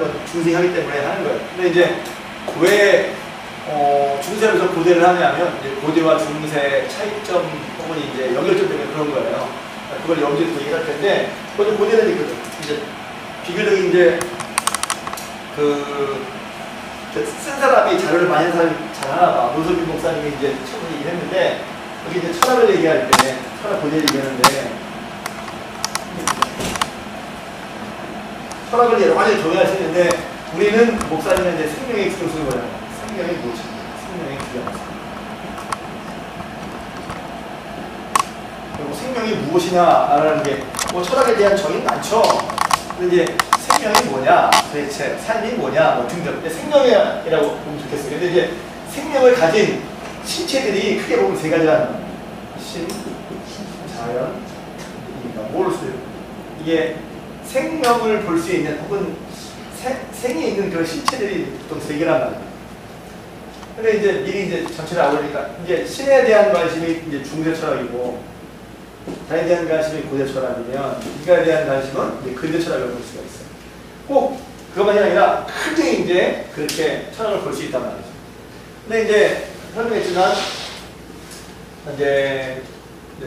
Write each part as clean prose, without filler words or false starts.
건 중생이 하기 때문에 하는 거예요. 근데 이제 왜 중세에서 고대를 하냐면 이제 고대와 중세 차이점 혹은 이제 연결점 때문에 그런 거예요. 그걸 염두에 두고 얘기할 텐데, 먼저 고대는 이제 비교적 이제 쓴 사람이 자료를 많이 한 사람이 잘 하나 봐. 노석빈 목사님이 이제 처음에 얘기했는데, 여기 이제 철학을 얘기할 때, 철학 고대를 얘기하는데, 철학을 여러 가지 정의할 수 있는데, 우리는 목사님은 이제 생명의 기준을 쓰는 거잖아요. 생명이 무엇입니까? 생명의 기준. 그리고 생명이 무엇이냐라는 게, 뭐 철학에 대한 정의는 많죠. 근데 이제 생명이 뭐냐, 도대체 삶이 뭐냐, 뭐 등등. 근데 생명이라고 보면 좋겠어요. 근데 이제 생명을 가진 신체들이 크게 보면 세 가지라는 거예요. 신, 자연, 인간. 뭐를 써요? 이게 생명을 볼 수 있는 혹은 생에 있는 그런 신체들이 보통 세 개란 말이에요. 근데 이제 미리 이제 전체를 알아보니까 이제 신에 대한 관심이 이제 중세 철학이고, 자연에 대한 관심이 고대 철학이면 인간에 대한 관심은 이제 근대 철학을 볼 수가 있어요. 꼭 그것만이 아니라 크게 이제 그렇게 철학을 볼 수 있단 말이죠. 근데 이제 설명했지만 이제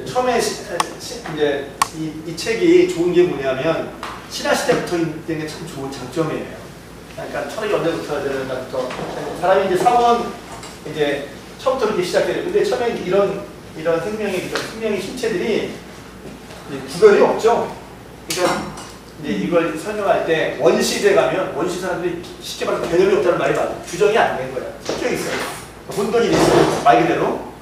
처음에 이제 이 책이 좋은 게 뭐냐면 신화 시대부터 있는 게 참 좋은 장점이에요. 그러니까 철학이 언제부터 되는가부터 사람이 이제 사원 이제 처음부터 이렇게 시작해요. 근데 처음에 이런 생명의 신체들이 구별이 없죠. 그러니까 이제 이걸 설명할 때 원시대 가면 원시 사람들이 쉽게 말해서 개념이 없다는 말이 맞아요. 규정이 안 된 거야. 섞여 있어요. 혼돈이 있어요. 말 그대로.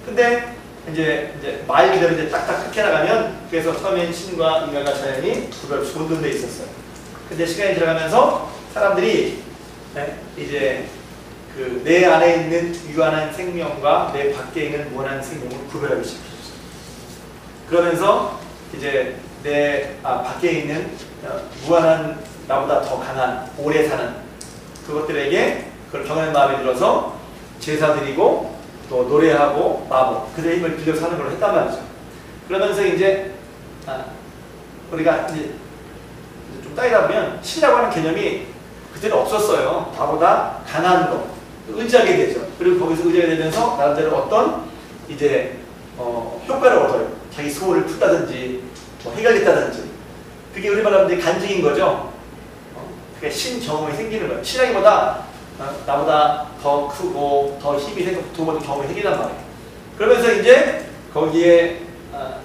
근데 이제 말 그대로 이제 딱딱 섞여 나가면, 그래서 처음엔 신과 인간과 자연이 구별 없이 혼돈돼 있었어요. 근데 시간이 들어가면서 사람들이 이제 그 내 안에 있는 유한한 생명과 내 밖에 있는 무한한 생명을 구별하기 시작했어요. 그러면서 이제 내 밖에 있는 무한한 나보다 더 강한 오래 사는 그것들에게 그걸 경외하는 마음이 들어서 제사 드리고 또 노래하고 마법 그들의 힘을 빌려서 하는 걸 했단 말이죠. 그러면서 이제 우리가 이제 좀 따지다 보면 신이라고 하는 개념이 그때는 없었어요. 나보다 강한 거 의지하게 되죠. 그리고 거기서 의지하게 되면서 나름대로 어떤 이제 효과를 얻어요. 자기 소원을 푼다든지 뭐 해결했다든지. 그게 우리말로 하면 간증인 거죠. 그게 신경험이 생기는 거예요. 신하기보다 나보다 더 크고 더 힘이 생기고 두 번째 경험이 생기단 말이에요. 그러면서 이제 거기에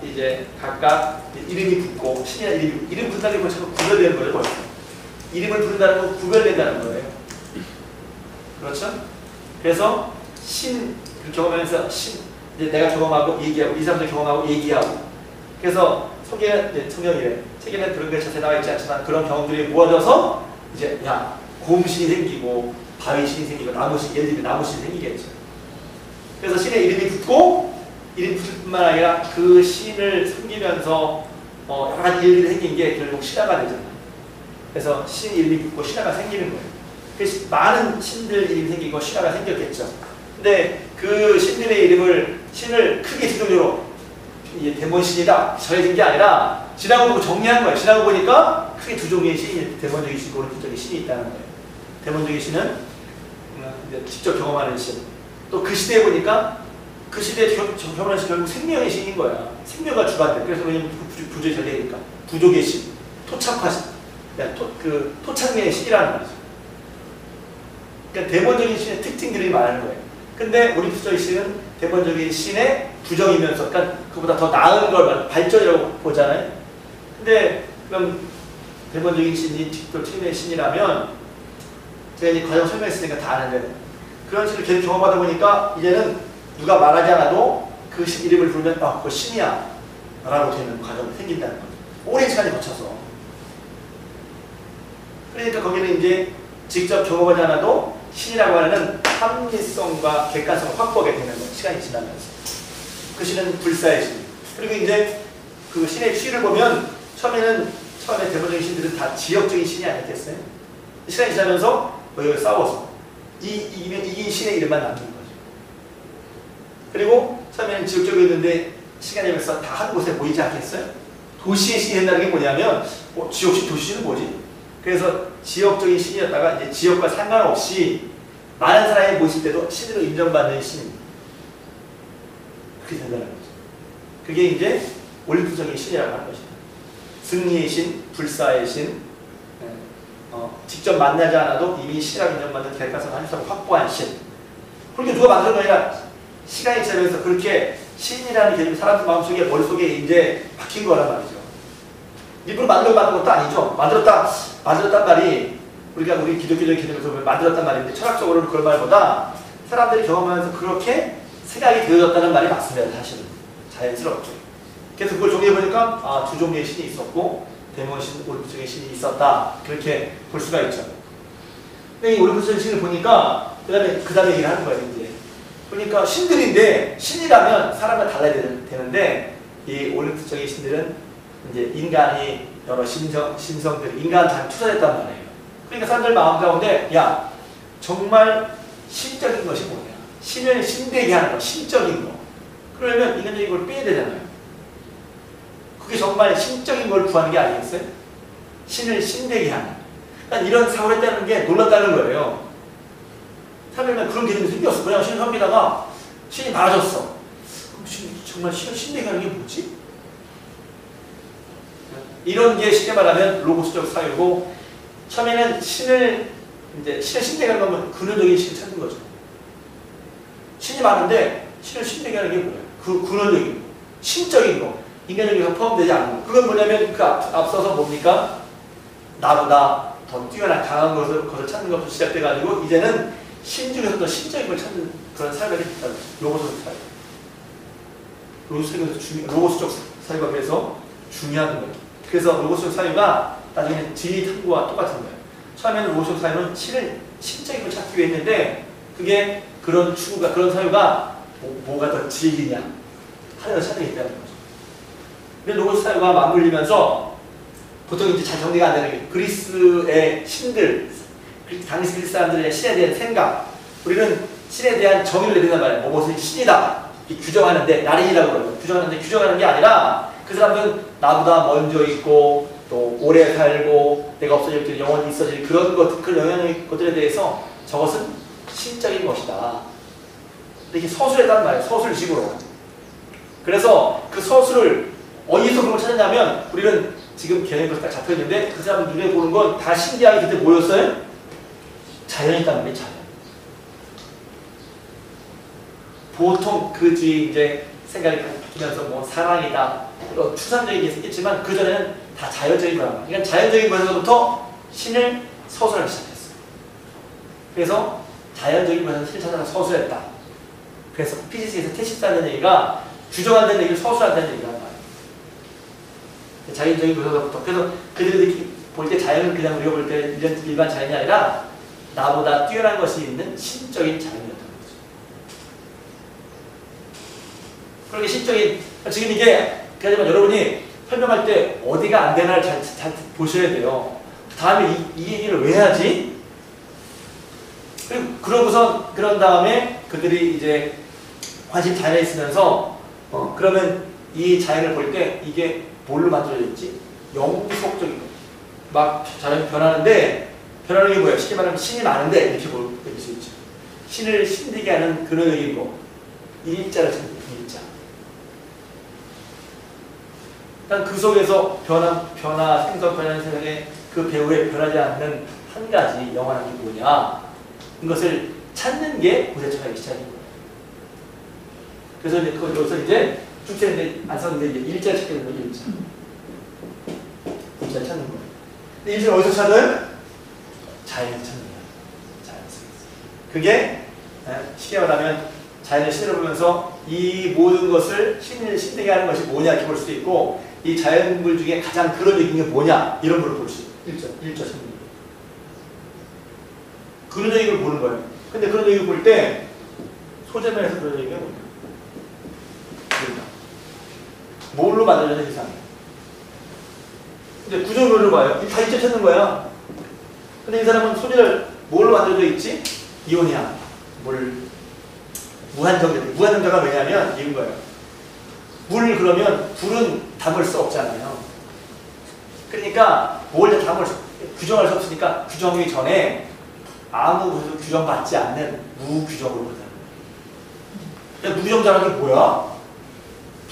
이제 각각 이름이 붙고 신이라는 이름 붙는다는 건 자꾸 구별되는 거예요. 벌써. 이름을 부른다는 건 구별된다는 거예요. 그렇죠? 그래서 신 경험하면서 이제 내가 경험하고 얘기하고 이 사람들 경험하고 얘기하고 그래서 성경이래. 책에는 그런 게 자세히 나와 있지 않지만 그런 경험들이 모아져서 이제 곰신이 생기고 바위신이 생기고 나무신, 예를 들면 나무신이 생기겠죠. 그래서 신의 이름이 붙고 이름이 붙을 뿐만 아니라 그 신을 섬기면서 여러 가지 일들이 생긴 게 결국 신화가 되잖아요. 그래서 신 이름이 붙고 신화가 생기는 거예요. 그래서 많은 신들 이름이 생기고 신화가 생겼겠죠. 근데 그 신들의 신을 크게 두종류로 대몬신이다 정해진 게 아니라 지나고 보고 정리한 거예요. 지나고 보니까 크게 두 종류의 신이 대몬적인 신과 오른쪽적인 신이 있다는 거예요. 대몬적인 신은 직접 경험하는 신. 또 그 시대에 보니까 그 시대에 경험하는 신 결국 생명의 신인 거야. 생명과 주관돼. 그래서 왜냐면 부족이 잘 되니까 부족의 신, 토착화 신, 토착의 신이라는 거죠. 그러니까 대본적인 신의 특징들이 말하는 거예요. 근데 오리프스의 신은 대본적인 신의 부정이면서, 그러니까 그보다 더 나은 걸 발전이라고 보잖아요. 근데 그럼 대본적인 신이 직접 책임의 신이라면 제가 이제 과정 설명했으니까 다 아는데 그런 신을 계속 경험하다 보니까 이제는 누가 말하지 않아도 그 신 이름을 부르면 그거 신이야 라고 되는 과정이 생긴다는 거죠. 오랜 시간이 거쳐서. 그러니까 거기는 이제 직접 경험하지 않아도 신이라고 하는 합리성과 객관성을 확보하게 되는 거예요. 시간이 지나면서. 그 신은 불사의 신. 그리고 이제 그 신의 추이를 보면 처음에 대표적인 신들은 다 지역적인 신이 아니겠어요? 시간이 지나면서 여기가 싸워서 이기면 이긴 신의 이름만 남는 거죠. 그리고 처음에는 지역적이었는데 시간이 지나면서 다 한 곳에 모이지 않겠어요? 도시의 신이 된다는 게 뭐냐면 지역식 도시는 뭐지? 그래서 지역적인 신이었다가 이제 지역과 상관없이 많은 사람이 모실 때도 신으로 인정받는 신. 그렇게 된다는 거죠. 그게 이제 올림픽적인 신이라고 하는 것이다. 승리의 신, 불사의 신, 직접 만나지 않아도 이미 신이라고 인정받는 객관성 한수를 확보한 신. 그렇게 누가 만든 거 아니라 시간이 지나면서 그렇게 신이라는 개념이 사람 마음속에 머릿속에 이제 박힌 거란 말이죠. 일부러 만든 것도 아니죠. 만들었단 말이 우리 기독교적인 개념에서 만들었단 말인데 철학적으로는 그런 말보다 사람들이 경험하면서 그렇게 생각이 되어졌다는 말이 맞습니다. 사실은 자연스럽죠. 그래서 그걸 정리해보니까 두 종류의 신이 있었고 대모신, 올림픽적인 신이 있었다. 그렇게 볼 수가 있죠. 근데 이 올림픽적인 신을 보니까 그 다음에 얘기를 하는 거예요. 이제 그러니까 신들인데 신이라면 사람과 달라야 되는데 이 올림픽적인 신들은 이제 인간이 여러 신성들, 인간한테 투사했단 말이에요. 그러니까 사람들 마음 가운데 야 정말 신적인 것이 뭐냐? 신을 신되게 하는 거, 신적인 거. 그러면 인간적인 걸 빼야 되잖아요. 그게 정말 신적인 걸 구하는 게 아니겠어요? 신을 신되게 하는. 그러니까 이런 사고를 했다는 게 놀랐다는 거예요. 사람들은 그런 개념이 생겼어. 그냥 신을 섬기다가 신이 많아졌어. 그럼 정말 신을 신되게 하는 게 뭐지? 이런 게 쉽게 말하면 로고스적 사유고, 처음에는 신을 신되게 하는 건 근원적인 신을 찾는 거죠. 신이 많은데 신을 신되게 하는 게 뭐예요? 그 근원적인 거, 신적인 거, 인간적인 거 포함되지 않는 거. 그건 뭐냐면 그 앞서서 뭡니까? 나보다 더 뛰어난 강한 것을 찾는 것부터 시작돼가지고 이제는 신 중에서도 신적인 걸 찾는 그런 사유가 있다. 로고스적 사유. 로고스적 사유가 그래서 중요한 거예요. 그래서 로고스적 사유가 나중에 진리 탐구와 똑같은 거예요. 처음에는 로고스적 사유는 신적인 걸 찾기 위해 했는데 그게 그런 사유가 뭐가 더 진리냐 하나를 찾는 게 있다는 거죠. 근데 로고스 사유가 맞물리면서 보통 이제 잘 정리가 안 되는 게 그리스의 신들, 당시 그리스 사람들의 신에 대한 생각, 우리는 신에 대한 정의를 내린단 말이에요. 무엇은 신이다 규정하는데, 나린이라고 그러죠. 규정하는 게 아니라 그 사람들은 나보다 먼저 있고 또 오래 살고 내가 없어질 때 영원히 있어질 그런 영향의 것들에 대해서 저것은 신적인 것이다. 이렇게 서술했단 말이에요. 서술식으로. 그래서 그 서술을 어디서 그런 걸 찾았냐면 우리는 지금 개념이 딱 잡혀있는데 그 사람 눈에 보는 건 다 신기하게 그때 뭐였어요? 자연이었단 말이에요. 자연. 보통 그 뒤에 이제 생각이 바뀌면서 뭐 사랑이다, 추상적인 게 있겠지만 그 전에는 다 자연적인 거란 말이에요. 그러니까 자연적인 것에서부터 신을 서술하기 시작했어요. 그래서 자연적인 것에서 신을 찾아서 서술했다. 그래서 피지식에서 테시스라는 얘기가 규정한다는 얘기를 서술한다는 얘기란 말이에요. 자연적인 것에서부터. 그래서 그들이 볼 때 자연은 그냥 우리가 볼 때 일반 자연이 아니라 나보다 뛰어난 것이 있는 신적인 자연이었던 거죠. 그렇게 신적인, 지금 이게 하지만 여러분이 설명할 때 어디가 안 되나를 잘 보셔야 돼요. 다음에 이 얘기를 왜 하지? 그러고서 그런 다음에 그들이 이제 관심 자연에 있으면서 그러면 이 자연을 볼 때 이게 뭘로 만들어져 있지? 영속적인 거. 막 자연이 변하는데 변하는 게 뭐예요? 쉽게 말하면 신이 많은데 이렇게 볼 수 있죠. 신을 신되게 하는 근원적인 거. 일자를 찾는 거예요. 일자. 일단 그 속에서 생성 변하는 세상에 그 배우에 변하지 않는 한 가지 영원한 게 뭐냐? 이것을 찾는 게 고대철학의 시작인 거예요. 그래서 이제 여기서 이제 쭉 되는데 안 썼는데 이제 일자를 찾게 되는 거예요. 일자를 찾는 거예요. 근데 일자를 어디서 찾아요? 자연에서 찾는 거예요. 자연에서. 그게 쉽게 말하면 자연의 신을 보면서 이 모든 것을 신되게 하는 것이 뭐냐 이렇게 볼 수도 있고, 이 자연물 중에 가장 근원적인 게 뭐냐 이런 걸 볼 수 있어요. 일자 찾는 거예요. 근원적인 걸 보는 거예요. 근데 근원적인 걸 볼 때 소재면에서 근원적인 게 뭐냐? 뭘로 만들어진 이상이에요. 근데 구조물을 봐요. 다 일자 찾는 거야. 근데 이 사람은 소재를 뭘로 만들어져 있지? 이온이야. 무한정제가 왜냐면 이런 거예요. 물 그러면 불은 담을 수 없잖아요. 그러니까 뭘 담을 수, 규정할 수 없으니까 규정이 전에 아무 규정받지 않는 무규정으로 보자. 무규정자라는 게 뭐야?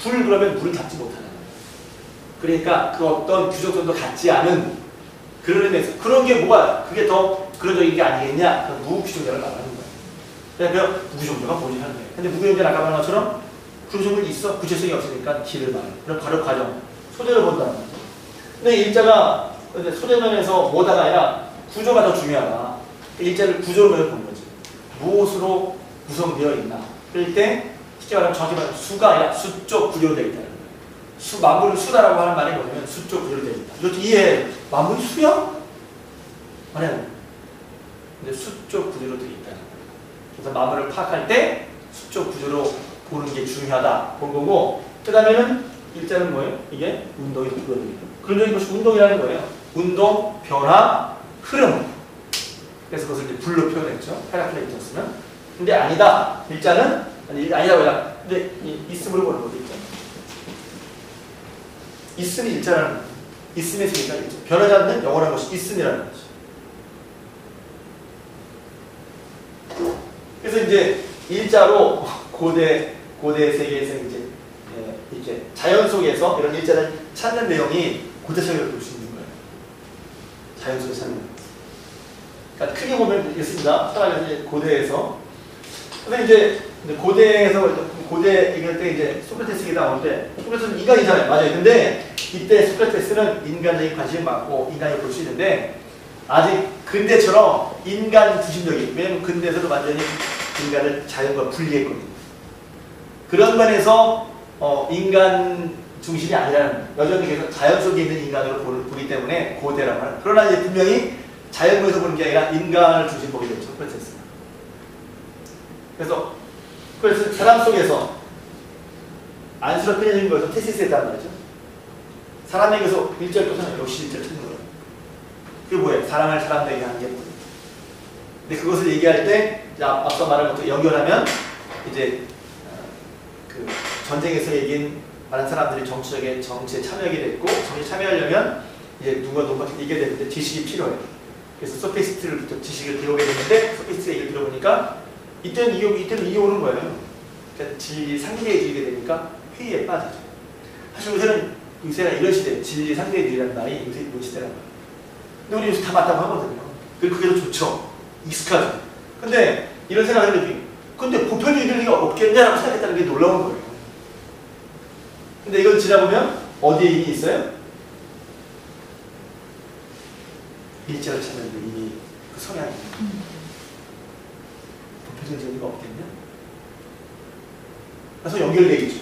불 그러면 물을 잡지 못하는 거야. 그러니까 그 어떤 규정성도 갖지 않은 그런 의미에서 그런 게 뭐가 그게 더 그런적인 게 아니겠냐? 그 무규정자를 말하는 거야. 그러니까 무규정자가 뭐지 하는 거야. 근데 무규정자는 아까 말한 것처럼 규정이 있어 구체성이 없으니까 길을 말해. 그럼 바로 과정 소재를 본다는 거지. 근데 일자가 소재면에서 뭐다가 아니라 구조가 더 중요하다. 일자를 구조로 본 거지. 무엇으로 구성되어 있나? 그럴 때 쉽게 말하면 정확히 말하면 수가 아니라 수적 구조로 되어 있다는 거예요. 만물은 수다라고 하는 말이 뭐냐면 수적 구조로 되어 있다. 이것도 이해해. 만물이 수야? 아니야. 근데 수적 구조로 되어 있다는 거예요. 그래서 만물을 파악할 때 수적 구조로 보는 게 중요하다. 본 거고 그 다음에는 일자는 뭐예요? 이게 운동이 있거든요. 그런 것이 운동이라는 거예요. 운동, 변화, 흐름. 그래서 그것을 이제 불로 표현했죠. 헤라클레이토스는. 근데 아니다. 일자는 아니라고 해라. 근데 있음으로 보는 거죠. 일자. 있음이 일자라는 거죠. 있음에서 일자. 변하지 않는 영원한 것이 있음이라는 거죠. 그래서 이제 일자로 고대 세계에서 이제 이렇게 자연 속에서 이런 일자를 찾는 내용이 고대사회를 볼 수 있는 거예요. 자연 속에서 찾는. 그러니까 크게 보면 있습니다. 사람이 고대에서. 근데 이제 고대 얘기할 때 이제 소크라테스 나올 때 소크라테스는 인간이잖아요. 맞아요. 근데 이때 소크라테스는 인간적인 관심을 받고 인간을 볼 수 있는데 아직 근대처럼 인간 중심적인, 왜냐면 근대에서도 완전히 인간을 자연과 분리했거든요. 그런 면에서 인간 중심이 아니라는, 여전히 계속 자연 속에 있는 인간으로 보기 때문에 고대라고 하는. 그러나 이제 분명히 자연에서 보는 게 아니라 인간을 중심 보게 되죠. 소크라테스는. 그래서 사람 속에서 안쓰럽게 해준 것은 테시스에 따른 말이죠. 사람에게서 일절 또는 역시 일절 찾는 거예요. 그게 뭐예요? 사랑을 사람들에게 하는 게 뭐예요? 근데 그것을 얘기할 때 앞서 말한 것도 연결하면 이제 그 전쟁에서 말한 사람들이 정치에 참여하게 됐고, 정치에 참여하려면 이제 누가 얘기해야 되는데 지식이 필요해요. 그래서 소피스트로부터 지식을 배우게 됐는데 소피스트 얘기를 들어보니까 이때는 이게 오는 거예요. 그러니까 진리 상대주의가 되니까 회의에 빠지죠. 사실 요새는 이런 시대예요. 진리 상대주의라는 말이 요새 이런 시대라는 거예요. 근데 우리 요새 다 맞다고 하거든요. 그리고 그게 더 좋죠. 익숙하죠. 근데 이런 생각을 해도 근데 보편적인 리가 없겠냐라고 생각했다는 게 놀라운 거예요. 근데 이걸 지나보면 어디에 이미 있어요? 일자를 찾는데 이미 그 성향이 보편적인 리가 없겠냐? 그래서 연결되겠죠.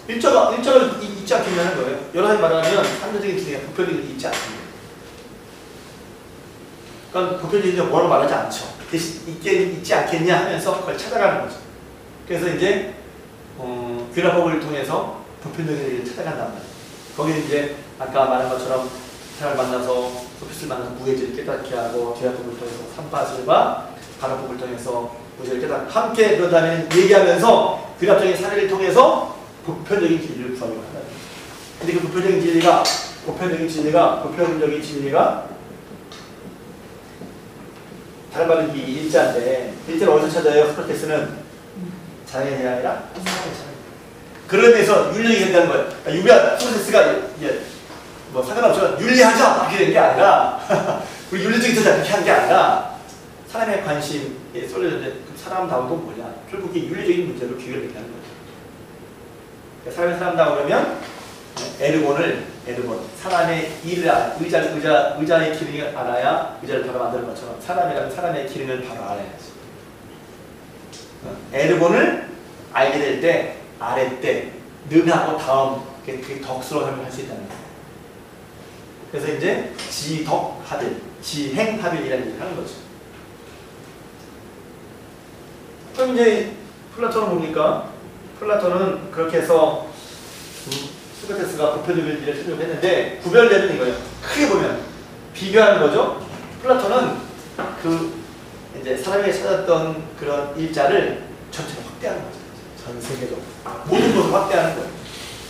일자가 있지 않겠냐는 거예요. 여러 가지 말하면 상대적인 진리가 보편적인 게 있지 않습니다. 그러니까 보편적인 진리가 뭐라고 말하지 않죠. 대신 있지 않겠냐 하면서 그걸 찾아가는 거죠. 그래서 이제 귀납법을 통해서 보편적인 진리를 찾아간단 말이에요. 거기는 이제 아까 말한 것처럼 사람을 만나서 소피스를 만나서 무해지를 깨닫게 하고 귀납법을 통해서 삼파술과 반어법을 통해서 무죄를 깨닫고 함께 그러다는 얘기하면서 귀납적인 사례를 통해서 보편적인 진리를 구하려고 한다. 근데 그 보편적인 진리가 다른 말로 이 일자인데, 일자를 어디서 찾아요? 소크라테스는 자연이 아니라 사람의 자연. 그런 데서 윤리적이 된다는 거예요. 그러니까 소크라테스가 뭐 상관없지만 윤리하자 이렇게 된 게 아니라 우리 윤리적이자 이렇게 한 게 아니라 사람의 관심에 쏠려졌는데 사람다운 건 뭐냐? 결국 이게 윤리적인 문제로 귀결을 얘기하는 거예요. 사람의 사람다고 그러면 에르곤 사람의 일을 알아. 의자의 기능을 알아야 의자를 바로 만드는 것처럼 사람이라면 사람의 기능을 바로 알아야지. 에르곤을 알게 될 때 아래 때 능하고 다음 그게 덕스러운 삶을 할 수 있다는 거예요. 그래서 이제 지덕합일, 지행합일이라는 얘기를 하는 거죠. 그럼 이제 플라톤은 뭡니까? 플라톤은 그렇게 해서 소크라테스가 보편적인 일을 찾으려고 했는데 구별되는 이거예요. 크게 보면 비교하는 거죠. 플라톤은 이제 사람이 찾았던 그런 일자를 전체로 확대하는 거죠. 전 세계적으로 모든 것을 확대하는 거예요.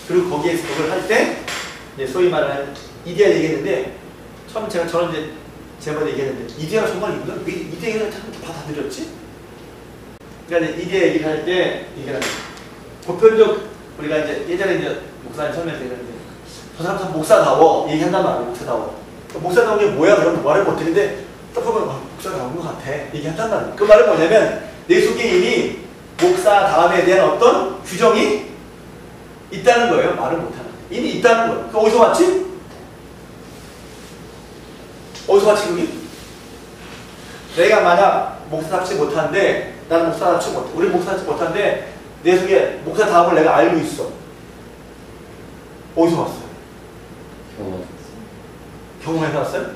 그리고 거기에서 그걸 할 때 이제 소위 말하는 이데아 얘기했는데 처음 제가 저는 이제 제가 얘기했는데 이데아가 정말 이걸 왜 이데아를 참 받아들였지? 그러니까 이제 이데아 얘기를 할 때 이게 보편적 우리가 이제 예전에 이제 목사님 설명할 때 이랬는데 저 사람 참 목사다워 얘기한단 말이에요. 목사다워. 목사다운 게 뭐야? 그러면 말을 못했는데 딱 보면 목사다운 것 같아 얘기한단 말이에요. 그 말은 뭐냐면 내 속에 이미 목사다움에 대한 어떤 규정이 있다는 거예요. 말을 못하는 이미 있다는 거예요. 그 어디서 왔지? 어디서 왔지 그게? 내가 만약 목사답지 못한데 나는 목사답지 못해. 우리 목사답지 못한데 내 속에 목사다움을 내가 알고 있어. 어디서 왔어요? 경험해서 왔어요?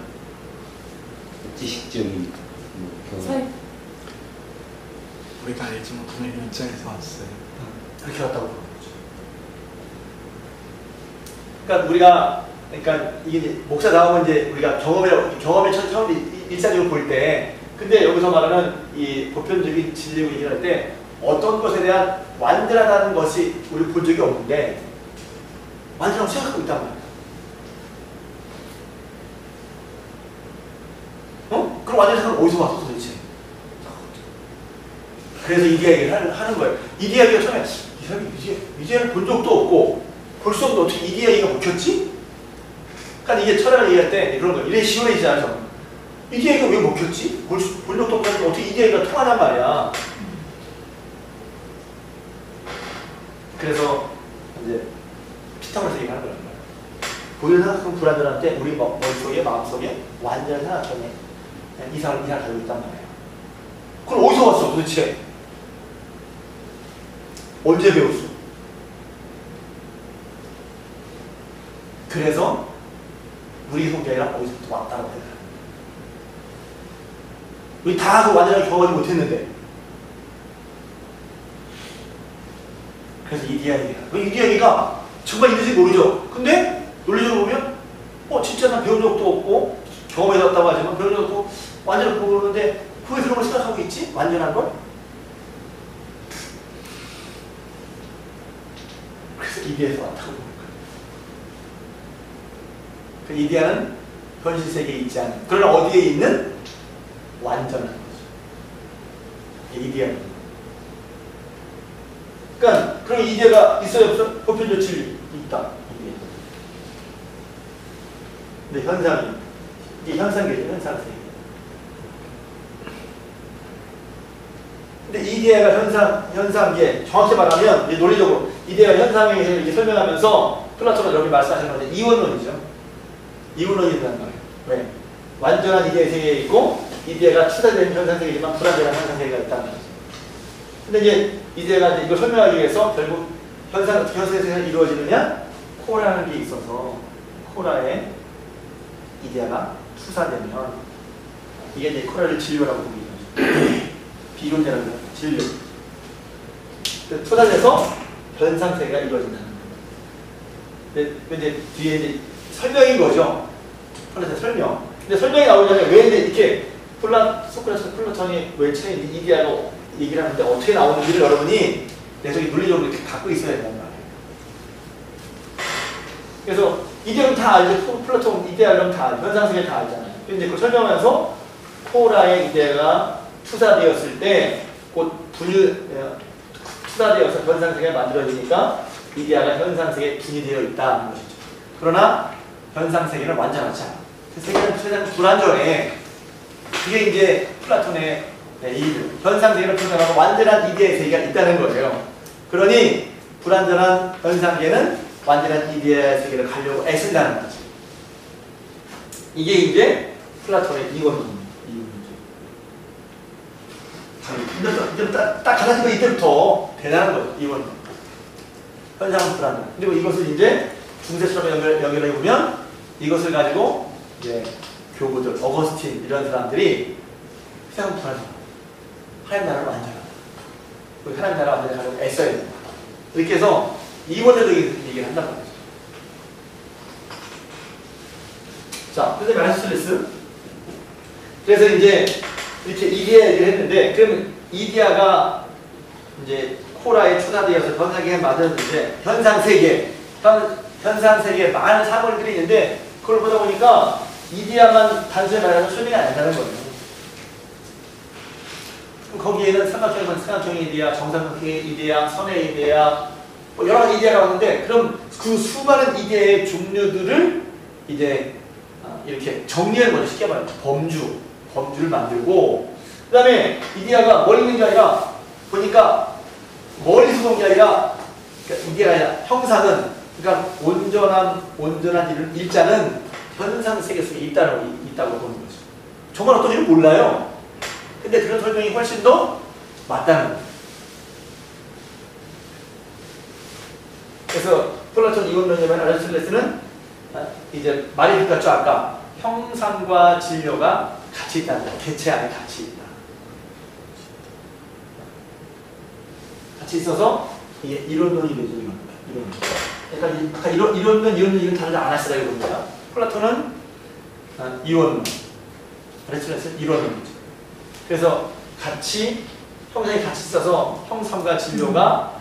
지식적인 경험. 우리가 알지 못하는 현장에서 왔어요. 그렇게 왔다고 그러는 거죠. 그러니까 우리가 이게 이제 목사다움은 이제 우리가 경험을 처음 일상적으로 볼 때, 근데 여기서 말하는 이 보편적인 진리를 얘기할 때 어떤 것에 대한 완전하다는 것이 우리 본 적이 없는데 완전하고 생각하고 있단 말이야. 어? 그럼 완전 생각 어디서 왔어 도대체? 그래서 이디아 얘기를 하는 거예요. 이디아 얘기가 처음에 이 사람이 이디아를 본 적도 없고 볼 수 없는데 어떻게 이디아 얘기가 먹혔지? 그러니까 이게 철학을 얘기할 때 그런 거예요. 이래 시원해지지 않아서 이디아 얘기가 왜 먹혔지? 본 적도 없고 어떻게 이디아 얘기가 통하단 말이야. 그래서 이제 피타고라스 얘기하는 거란 말이야. 본인 생각은 불안들한테 우리 머릿속에 마음속에 완전한 생각형의 이상을 가지고 있단 말이에요. 그럼 어디서 왔어 도대체? 언제 배웠어? 그래서 우리 속에 아니라 어디서부터 왔다고 해요. 우리 다 그 완전하게 경험하지 못했는데. 그래서 이디아 얘기가. 이디아 얘기가 정말 있는지 모르죠. 근데 논리적으로 보면 진짜 난 배운 적도 없고 경험해봤다고 하지만 배운 적도 없고 완전히 모르는데 왜 그런 걸 생각하고 있지? 완전한 걸? 그래서 이디아에서 왔다고 보는 거예요. 그 이디아는 현실 세계에 있지 않은, 그러나 어디에 있는? 완전한 거죠. 이디아는. 그러니까 그럼 이디아가 있어요 없어? 보편적 진리 있다. 근데 현상이 이게 현상계죠. 현상세계. 근데 이데아가 현상계, 정확히 말하면 논리적으로 이데아가 현상에 설명하면서 플라톤은 여기 말씀하시는 건데 이원론이죠. 이원론이라는 말이에요. 왜? 완전한 이데아 세계에 있고 이데아가 추가되는 현상세계지만 불완전한 현상세계가 있다는 거죠. 근데 이제 이데아가 이걸 설명하기 위해서 결국 현상세계가 이루어지느냐? 코라는 게 있어서 코라에 이데아가 투사되면 이게 이제 코라를 진료라고 부르죠. 비론자라는 거예요. 진료. 투사돼서 현상세계가 이루어진다는 거예요. 근데 이제 뒤에 이제 설명인 거죠. 플라톤의 설명. 근데 설명이 나오려면 왜 이렇게 소크라테스 플라톤이 왜 처음에 이데아로 얘기를 하는데 어떻게 나오는지를 여러분이 계속 논리적으로 이렇게 갖고 있어야 된단 말이에요. 그래서 이데아는 다 알죠. 플라톤 이데아는 다 알죠. 현상세계 다 알잖아요. 근데 그걸 설명하면서 코라의 이데아가 투사되었을 때 곧 투사되어서 현상세계가 만들어지니까 이데아가 현상세계에 분리되어 있다는 것이죠. 그러나 현상세계는 완전하지 않아. 세계는 불완전해. 그게 이제 플라톤의 이유. 현상세계를 표현하고 완전한 이데아의 세계가 있다는 거예요. 그러니 불완전한 현상계는 완전한 이데아의 세계를 가려고 애쓴다는 거지. 이게 이제 플라톤의 이원론이죠. 딱 가다진 거 이때부터 대단한 거죠. 이원론. 현상은 불완전. 그리고 이것을 이제 중세처럼 연결해보면 이것을 가지고 이제 교부들, 어거스틴 이런 사람들이 세상 불완전. 하나님 나라를 완전하다. 하나님 나라 완전히 가려고 애써야 된다. 이렇게 해서 이원론적인 얘기를 한단 말이죠. 자, 그래서 메리스토텔레스. 그래서 이제 이렇게 이디아 얘기를 했는데, 그러면 이디아가 이제 코라에 추가되어서 현상계에 만들었는데, 현상세계. 현상 세계에 많은 사물들이 있는데 그걸 보다 보니까 이데아만 단순히 말해서 설명이 안 된다는 거예요. 거기에는 삼각형의 이데아, 정삼각형의 이데아, 선의 이데아, 뭐 여러 가지 이데아가 왔는데 그럼 그 수많은 이데아의 종류들을 이제 이렇게 정리하는 거죠. 쉽게 말하면 범주를 만들고 그 다음에 이데아가 멀리 있는 게 아니라 보니까 멀리서 본 게 아니라 그러니까 이데아가 아니라 형상은 그러니까 온전한 일자는 현상 세계 속에 있다고 보는 거죠. 정말 어떤지는 몰라요. 근데 그런 설명이 훨씬 더 맞다는 거예요. 그래서 플라톤 이원론이면 아리스토텔레스는 이제 말이 같죠. 아까 형상과 진료가 같이 있다는 거예요. 개체 안에 같이 있다. 같이 있어서 이게 이론론이 되죠. 이론론. 그러니까 이론론 이건 다르지 않았으라 이겁니다. 플라톤은 이원론, 아리스토텔레스는 이론론이죠. 그래서 형상이 같이 있어서 형상과 진료가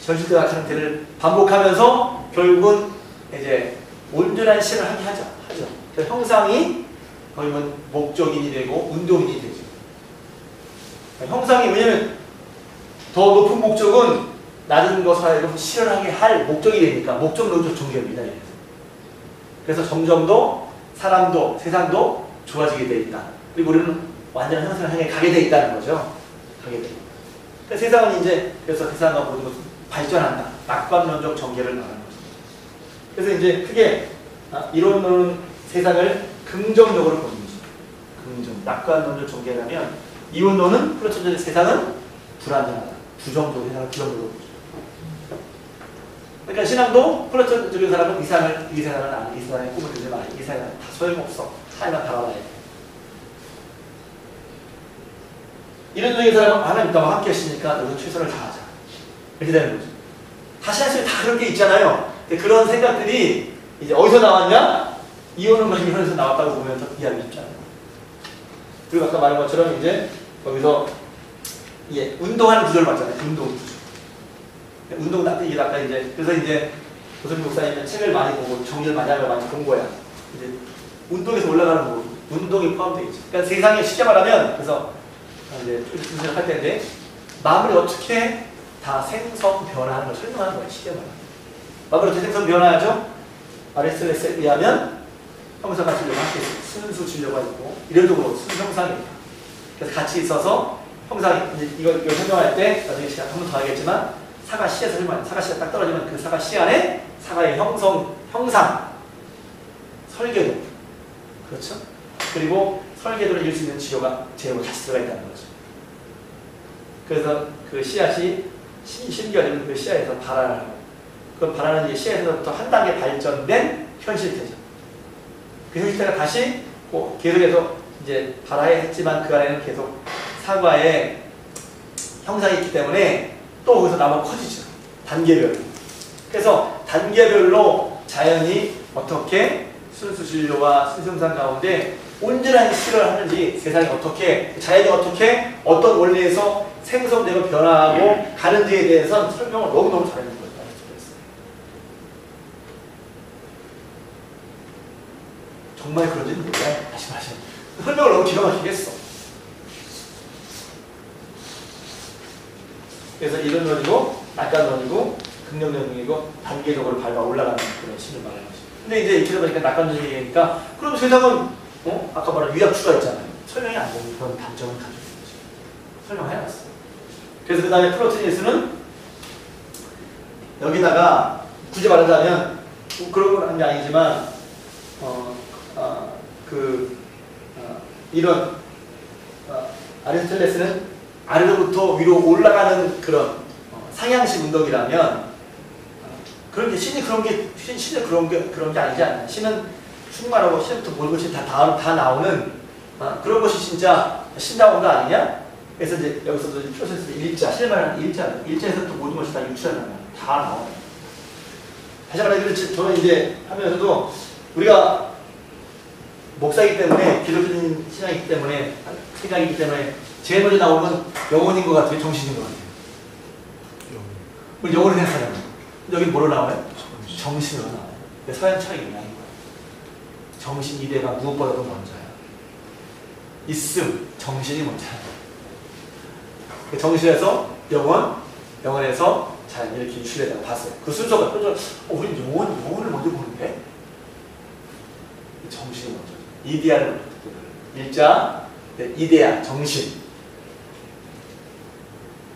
전실과 상태를 반복하면서 결국은 이제 온전한 실을 하게 하죠. 그래서 형상이 거의 목적인이 되고 운동인이 되죠. 형상이 왜냐면 더 높은 목적은 낮은 것을 하여금 실을 하게 할 목적이 되니까 목적론적 종교입니다. 그래서 점점 더 사람도 세상도 좋아지게 돼 있다. 그리고 우리는 완전한 형상을 향해 가게 돼 있다는 거죠. 가게 돼 있다. 그러니까 세상은 이제 그래서 세상과 모든 것은 발전한다. 낙관론적 전개를 말하는 거죠. 그래서 이제 크게 이론론은 세상을 긍정적으로 보는 거죠. 낙관론적 전개라면 이원론은 플라톤의 세상은 불안정하다. 부정적으로 세상을 부정적으로 보죠. 그러니까 신앙도 플라톤적인 사람은 이 세상을 아니, 이 세상에 꿈을 들지 마. 이 세상은 다 소용없어. 하나님만 바라봐야 돼. 이론적인 사람은 하나님 있다고 함께 하시니까 너도 최선을 다하자. 이렇게 되는 거죠. 다시 할 수 다 그런 게 있잖아요. 근데 그런 생각들이 이제 어디서 나왔냐? 이론과 이론에서 나왔다고 보면 더 이해하기 쉽잖아요. 그리고 아까 말한 것처럼 이제 거기서 운동하는 구조를 봤잖아요. 운동 구조. 운동 이게 아까 이제 그래서 이제 고선미 목사님은 책을 많이 보고 정리를 많이 하고 많이 본 거야. 이제 운동에서 올라가는 거, 운동이 포함되어 있죠. 그러니까 세상에 쉽게 말하면 그래서 이제 좀 생각할 텐데 마음을 어떻게 다 생성 변화하는 걸 설명하는 거예요. 쉽게 말하면 마음을 어떻게 생성 변화하죠? 아리스토텔레스에 의하면 형상과 진료가 함께 순수 진료가 있고 이론적으로 순수 형상이 있다. 그래서 같이 있어서 형상이 이걸 설명할 때 나중에 시간 한 번 더 하겠지만 사과 씨에서 설명해. 사과 씨가 딱 떨어지면 그 사과 씨 안에 사과의 형상 설계도 그렇죠? 그리고 설계도를 이룰 수 있는 재료가 같이 들어가 있다는 거죠. 그래서 그 씨앗이 심겨지면 그 씨앗에서 발화를 하고 그 발화는 이제 씨앗에서부터 한 단계 발전된 현실태죠. 그 현실태가 다시 계속해서 이제 발화했지만 그 안에는 계속 사과의 형상이 있기 때문에 또 거기서 나만 커지죠. 단계별로. 그래서 단계별로 자연이 어떻게 순수 진료와 순수형상 가운데 온전한 실을 하는지 세상이 어떻게 자연이 어떻게 어떤 원리에서 생성되고 변화하고 가는지에 대해서는 설명을 너무너무 잘하는 거예요. 정말 그런지는 몰라요. 다시 말하자면 설명을 너무 기가 막히겠어. 그래서 이론론이고 낙관론이고 긍정론이고 단계적으로 밟아 올라가는 그런 신을 말하는 거죠. 근데 이제 이렇게 보니까 낙관론이니까 그럼 세상은 아까 말한 유약추가 있잖아요. 설명이 안 되는 그런 단점을 가지고 있는 거죠. 설명해놨어요. 그래서 그 다음에 플라토니에스는 여기다가 굳이 말하자면 그런 건 하는 게 아니지만 이런 아리스토텔레스는 아래로부터 위로 올라가는 그런 상향식 운동이라면 그런 게 신이 그런 게 아니지 않나요? 신은 충만하고 신부터 모든 것이 다 나오는 그런 것이 진짜 신다운 거 아니냐? 그래서 이제 여기서도 프로세스 일자, 실말하는 일자에서 또 모든 것이 다 유출하는 거야. 다 나와요. 다시 말하면 저는 이제 하면서도 우리가 목사이기 때문에 기독교인 신앙이기 때문에 생각이기 때문에 제일 먼저 나오는 건 영혼인 것 같아요, 정신인 것 같아요. 우리 영혼을 생각하잖아요. 여기 뭐로 나와요? 정신으로 나와요. 서양 철학이 있는 거예요. 정신 이대가 무엇보다도 먼저야. 있음, 정신이 먼저야. 정신에서 영혼, 영혼에서 자연 이렇게 유출되다가 봤어요. 그 순서가 우린 영혼을 먼저 보는데 정신이 먼저. 이데아를 일자, 이데아, 정신.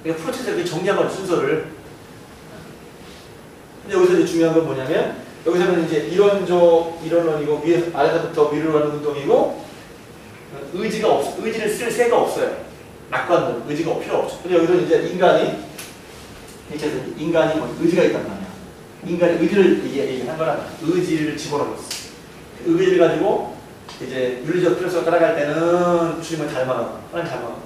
그러니까 프로테스트가 정리한 건 순서를. 근데 여기서 이제 중요한 건 뭐냐면 여기서는 이제 이론이고 위에서 아래서부터 위로 가는 운동이고 의지를 쓸 새가 없어요. 낙관론 의지가 필요 없죠. 근데 여기서 이제 인간이 의지가 있단 말이야. 인간이 의지를 얘기한 거란 의지를 집어넣었어. 그 의지를 가지고 이제 윤리적 필요성을 따라갈 때는 주님을 닮아가고 하나님 닮아가고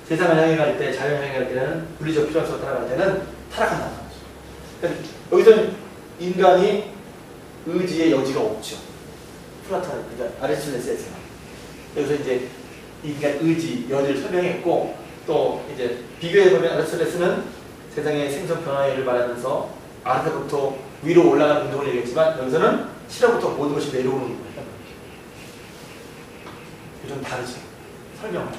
세상을 향해 갈 때 자연을 향해 갈 때는 윤리적 필요성을 따라갈 때는 타락한다는 거죠. 그러니까 여기서는 인간이 의지의 여지가 없죠. 플라톤, 그러니까 아리스토텔레스에서 여기서 이제 인간 의지 여지를 설명했고 또 이제 비교해보면 아리스토텔레스는 세상의 생성 변화를 말하면서 아래서부터 위로 올라가는 운동을 얘기했지만 여기서는 실어부터 모든 것이 내려오는 거예요. 좀 다르죠. 설명.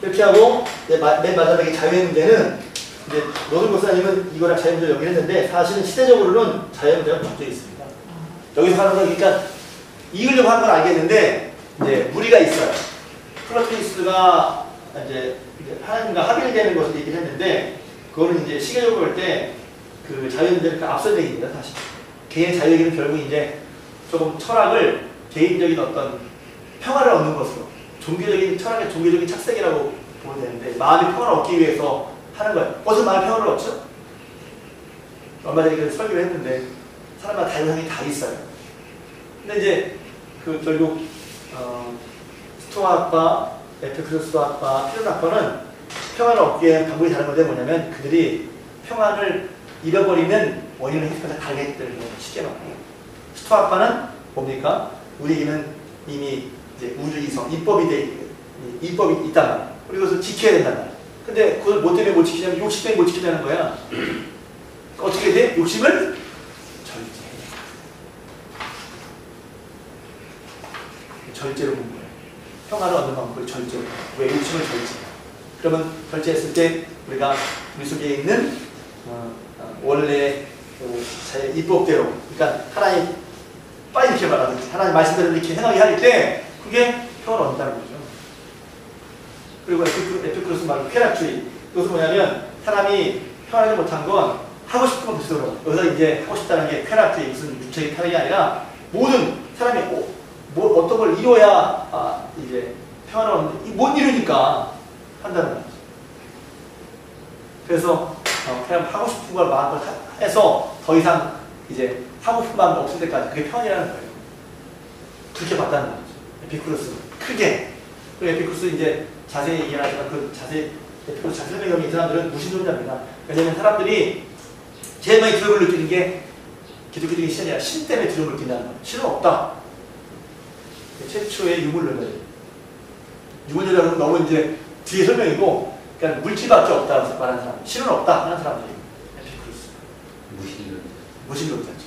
이렇게 하고 맨 마지막에 자유의 문제는 이제 노들 목사님은 이거랑 자유의 문제를 연결했는데 사실은 시대적으로는 자유의 문제가 적혀 있습니다. 여기서 하는 건 그러니까 이으려고 하는 건 알겠는데 이제 무리가 있어요. 플라토니스트가 이제 하나님과 합일되는 것을 얘기를 했는데 그거는 이제 시계적으로 볼 때 그 자유의 문제를 앞선 얘기입니다. 사실 개인의 자유 얘기는 결국 이제 조금 철학을 개인적인 어떤 평화를 얻는 것으로 종교적인 철학의 종교적인 착색이라고 보면 되는데 마음의 평화를 얻기 위해서 하는 거예요. 어디서 마음의 평화를 얻죠? 얼마 전에 설교를 했는데 사람마다 다양성이 다 있어요. 근데 이제 그 결국 스토아학파, 에피쿠로스학파, 필론학파는 평화를 얻기 위해 방법이 다른 건데 뭐냐면 그들이 평화를 잃어버리는 원인을 해석해서 다르게 했다는 걸 쉽게 말해요. 스토아학파는 뭡니까? 우리에게는 이미 이제 우주 이성, 이법이 있단 말이야. 그리고 그것을 지켜야 된단 말이야. 근데 그걸 뭐 때문에 못 지키냐면 욕심 때문에 못 지키냐는 거야. 어떻게 돼? 욕심을 절제해. 절제로 본 거예요. 평화를 얻는 방법을 절제로. 왜 욕심을 절제해? 그러면 절제했을 때 우리가 우리 속에 있는 원래 이법대로, 그러니까 하나님 빨리 이렇게 말하든지 하나님 말씀대로 이렇게 행하게 할 때 그게 평화를 얻는다는 거죠. 그리고 에피쿠로스 말로 쾌락주의. 이것은 뭐냐면 사람이 평화를 못한 건 하고 싶은 건 부스러워. 여기서 이제 하고 싶다는 게 쾌락주의, 무슨 육체의 타락이 아니라 모든 사람이 어떤 걸 이뤄야 이제 평화를 얻는데 못 이루니까 한다는 거죠. 그래서 그냥 하고 싶은 걸 마음껏 해서 더 이상 이제 하고 싶은 마음이 없을 때까지 그게 평안이라는 거예요. 그렇게 봤다는 거죠. 에피쿠로스 크게. 그리고 에피쿠로스 이제 자세히 얘기하지만 에피쿠로스 자세히 설명이 이 사람들은 무신론자입니다. 왜냐면 사람들이 제일 많이 두려움을 느끼는 게 기독교적인 신이 아니라 신 때문에 두려움을 느낀다는 거예요. 신은 없다. 최초의 유물론자예요. 유물론자는 너무 이제 뒤에 설명이고 그러니까 물질밖에 없다고 말하는 사람, 신은 없다 하는 사람들이 에피쿠로스. 무신론자죠.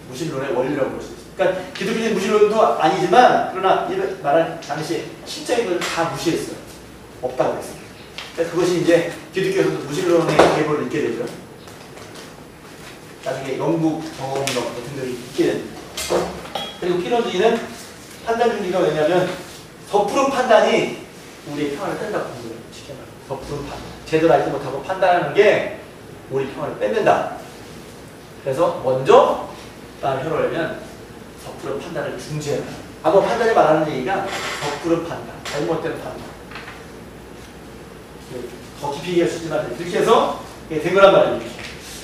무신론의 원리라고 볼 수 있어요. 그러니까 기독교적인 무신론도 아니지만 그러나 말한 당시에 신적인 것을 다 무시했어요. 없다고 했어요. 그러니까 그것이 이제 기독교에서도 무신론의 계보를 읽게 되죠. 나중에 영국 경험론 같은 걸 읽게 됩니다. 그리고 필론주의는 판단주의가 왜냐하면 섣부른 판단이 우리의 평화를 뺀다고 본 거예요. 쉽게 말하면 섣부른 판단. 제대로 알지 못하고 판단하는 게 우리 평화를 뺏는다. 그래서 먼저 나를 혀를 섣부른 판단을 중지해라. 아마 판단에 말하는 얘기가 섣부른 판단, 잘못된 판단. 더 깊이 얘기할 수 있지만 이렇게 해서 된 거란 말이죠.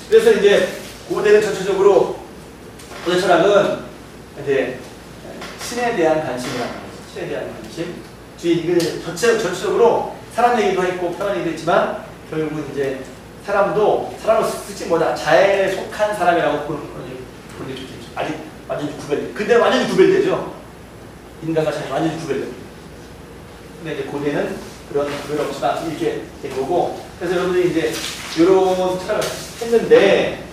그래서 이제 고대는 전체적으로 고대 철학은 이제 신에 대한 관심이라는 거죠. 신에 대한 관심. 이게 전체적으로 사람 얘기도 했고 평안 얘기도 했지만 결국은 이제 사람도 사람으로 특징 뭐다? 자연에 속한 사람이라고 보는 게 좋겠죠. 아직 완전히 구별돼. 근데 완전히 구별되죠. 인간과 자연 완전히 구별됩니다. 근데 이제 고대는 그런 구별 없지만 이렇게 된 거고. 그래서 여러분들이 이제 이런 철학을 했는데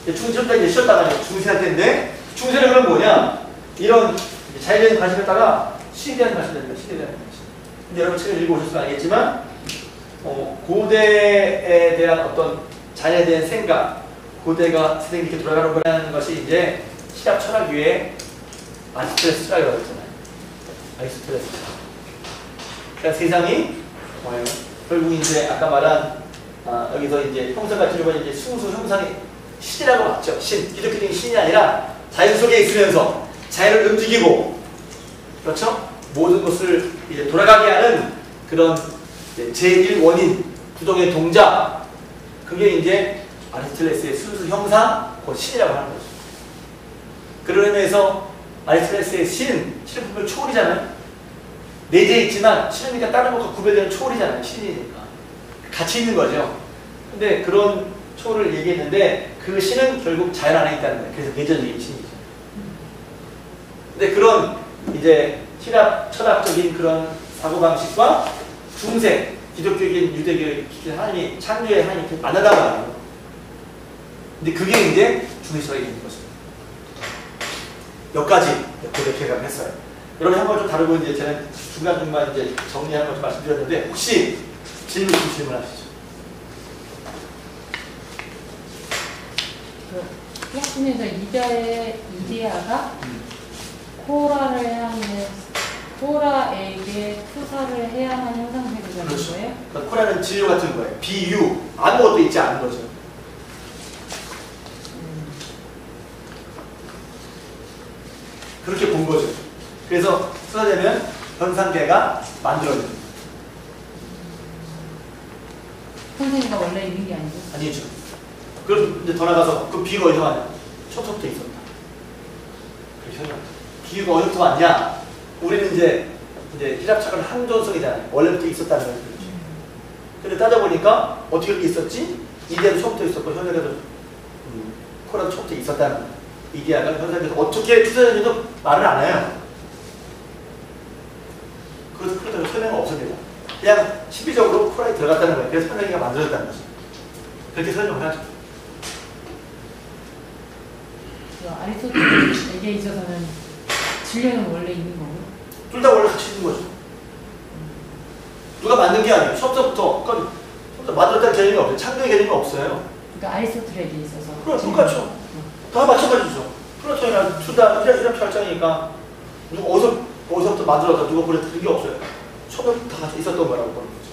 중세부터 이제 쉬었다가 중세 할 텐데 중세는 그럼 뭐냐? 이런 자연에 대한 관심을 했다가 시에 대한 관심을 했다. 시에 대한 관심. 근데 여러분 책을 읽어보셔서 알겠지만 고대에 대한 어떤 자연에 대한 생각, 고대가 세상이 이렇게 돌아가는 거라는 것이 이제 시합 철학 위에 아리스토텔레스 철학이라고 했잖아요. 아리스토텔레스 철학. 그러니까 세상이 뭐예요? 결국 이제 아까 말한 여기서 이제 형상 같은 경우는 이제 순수 형상의 신이라고 봤죠. 신, 기독교적인 신이 아니라 자연 속에 있으면서 자연을 움직이고, 그렇죠? 모든 것을 이제 돌아가게 하는 그런 제1원인, 구동의 동작, 그게 이제 아리스토텔레스의 순수 형상, 그 신이라고 하는 거죠. 그런 의미에서 아리스토텔레스의 신은 분별 초월이잖아요. 내재해 있지만 신이니까 다른 것과 구별되는 초월이잖아요. 신이니까. 같이 있는 거죠. 근데 그런 초월을 얘기했는데 그 신은 결국 자연 안에 있다는 거예요. 그래서 내재적인 신이죠. 근데 그런 이제 신학 철학적인 그런 사고방식과 중세 기독교적인 유대교의 하나님이 창조의 하나님이 만나다 말이에요. 근데 그게 이제 중세 철학이 있는 것입니다. 여기까지 고대 개각을 했어요. 여러분 한번 좀 다르고 이제 저는 중간중간 이제 정리하는 것 좀 말씀드렸는데 혹시 질문하시죠. 그 학문에서 이데아가 코라에게 투사를 해야만 형상세계가 그렇죠. 거예요? 그러니까 코라는 진료 같은 거예요. 비유, 아무것도 있지 않은 거죠. 그렇게 본 거죠. 그래서 투사되면 현상계가 만들어집니다. 형상세계가 원래 있는 게 아니고? 아니죠. 그럼 이제 더 나가서 그 비유가 어디서 왔냐? 처음부터 있었다. 그렇죠. 비유가 어디부터 왔냐? 우리는 이제 희랍착은 항존성이잖아요. 원래부터 있었다는 거죠. 근데 따져보니까 어떻게 그렇게 있었지? 이데아도 처음부터 있었고 현상계도 코라도 처음부터 있었다는 거예요. 이데아가 현상계에서 어떻게 투사되는지도 말을 안 해요. 그렇다고 설명은 없습니다. 그냥 시비적으로 코라에 들어갔다는 거예요. 그래서 현상계가 만들어졌다는 거죠. 그렇게 설명을 하죠. 아리스토텔레스에게 있어서는 진료는 원래 있는 거고? 둘 다 원래 같이 있는 거죠. 누가 만든 게 아니에요. 처음부터 만들었다는 개념이 없어요. 창조의 개념이 없어요. 그러니까 아리스토텔에게 있어서. 그럼 똑같죠. 다 마찬가지죠. 플라톤이랑 둘 다 이런 철학자니까 어디서부터 만들어서 누가 보냈던 게 없어요. 처음부터 다 같이 있었던 거라고 보는 거죠.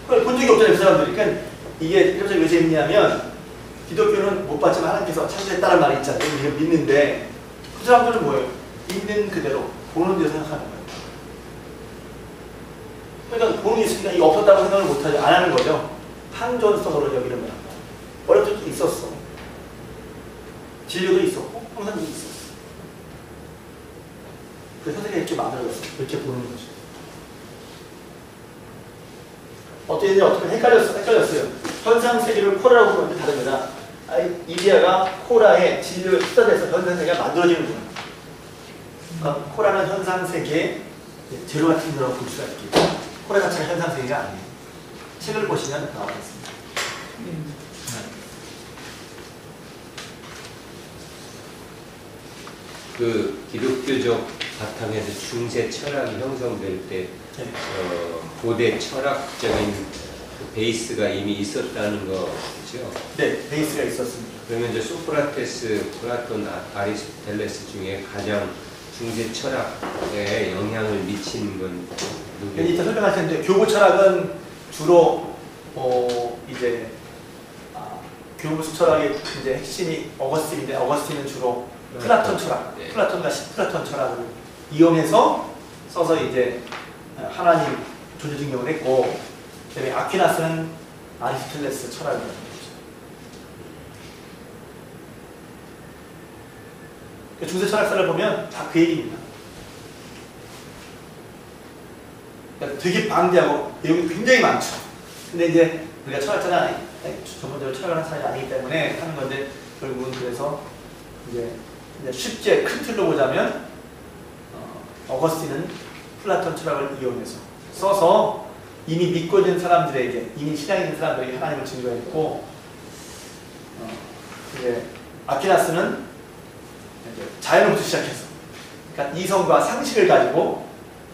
그걸 본 적이 없잖아요, 그 사람들이. 그러니까 이게 이런 왜 재밌냐면 기독교는 못 봤지만 하나님께서 창조했다는 말이 있잖아요. 우리가 믿는데 그 사람들은 뭐예요? 있는 그대로 보는 대로 생각하는 거예요. 그러니까 보는 게 있으니까 이게 없었다고 생각을 못하죠. 안 하는 거죠. 항존성으로 여기는 거야. 어렸을 때 있었어. 진료도 있었고 항상도 있었어. 그래서 선생님이 이렇게 만들어졌어. 이렇게 보는 거죠. 어떻게 헷갈렸어요. 현상세계를 코라라고 부르는데 다릅니다. 이데아가 코라에 진료에 투사돼서 현상세계가 만들어지는 거예요. 그러니까 코라는 현상세계의 재료 같은 거라고 볼 수가 있겠죠. 코라 자체가 현상세계가 아니에요. 책을 보시면 나와 있습니다. 그 기독교적 바탕에서 중세 철학이 형성될 때 고대 철학적인 그 베이스가 이미 있었다는 거죠? 네, 베이스가 있었습니다. 그러면 이제 소크라테스, 플라톤, 아리스토텔레스 중에 가장 중세 철학에 영향을 미친 건 누구? 이따 설명할 텐데 교부 철학은 주로 이제 교부 철학의 이제 핵심이 어거스틴인데 어거스틴은 주로 플라톤 철학, 네. 플라톤과 시플라톤 철학을 이용해서 써서 이제 하나님 존재 증명을 했고, 그다음에 아퀴나스는 아리스토텔레스 철학을 거죠. 중세 철학사를 보면 다 그 얘기입니다. 그러니까 되게 방대하고 내용이 굉장히 많죠. 근데 이제 우리가 철학자가 전문적으로 철학을 하는 사람이 아니기 때문에 하는 건데 결국은 그래서 이제 쉽게 큰 틀로 보자면 어거스틴은 플라톤 철학을 이용해서 써서 이미 믿고 있는 사람들에게, 이미 신앙 있는 사람들에게 하나님을 증거했고, 이제 아퀴나스는 이제 자연으로부터 시작해서, 그러니까 이성과 상식을 가지고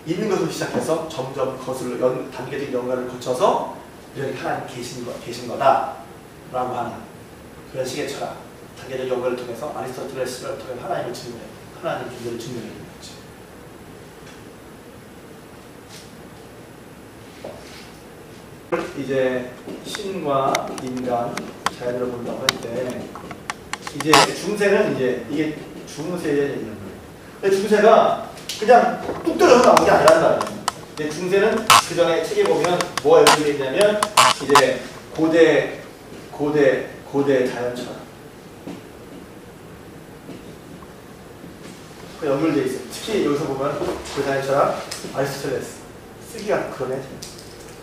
있는 것으로 시작해서 점점 거슬러 단계적 연관을 거쳐서 여기 하나님 계신 거다라고 하는 그런 식의 철학, 단계적 연관을 통해서 아리스토텔레스를 통해 하나님을 증명해, 하나님 존재를 증명해 주는 거죠. 이제 신과 인간, 자연을 본다고 할 때 이제 중세는 이제 이게 중세의 얘기는 거예요. 근데 중세가 그냥 뚝 떨어져 나온 게 아니라는 말이에요. 근데 중세는 그 전에 책에 보면 뭐가 연결되어 있냐면 이제 고대 자연 철학. 그 연결되어 있어요. 특히 여기서 보면 고대 자연 철학, 아리스토텔레스. 쓰기가 그러네.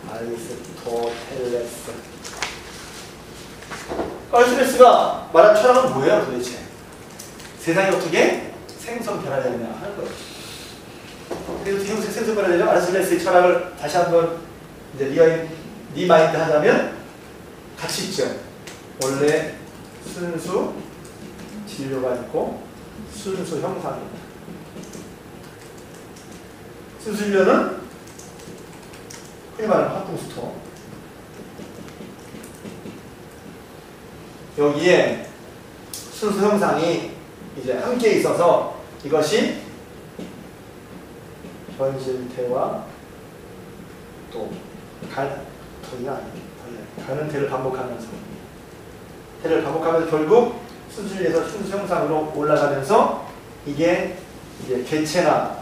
아리스토텔레스. 아리스토텔레스가 말한 철학은 뭐예요, 도대체? 세상이 어떻게 생성변화되느냐 하는 거예요. 그래서 생성변화되면 아리스토텔레스의 철학을 다시 한번 이제 리마인드 하자면 같이 있죠. 원래 순수 진료가 있고 순수 형상입니다. 순수 진료는 흔히 말하는 학궁스토. 여기에 순수 형상이 이제 함께 있어서 이것이 현실태와 또 가는 태를 반복하면서 결국 순수에서 순수 형상으로 올라가면서 이게 이제 개체가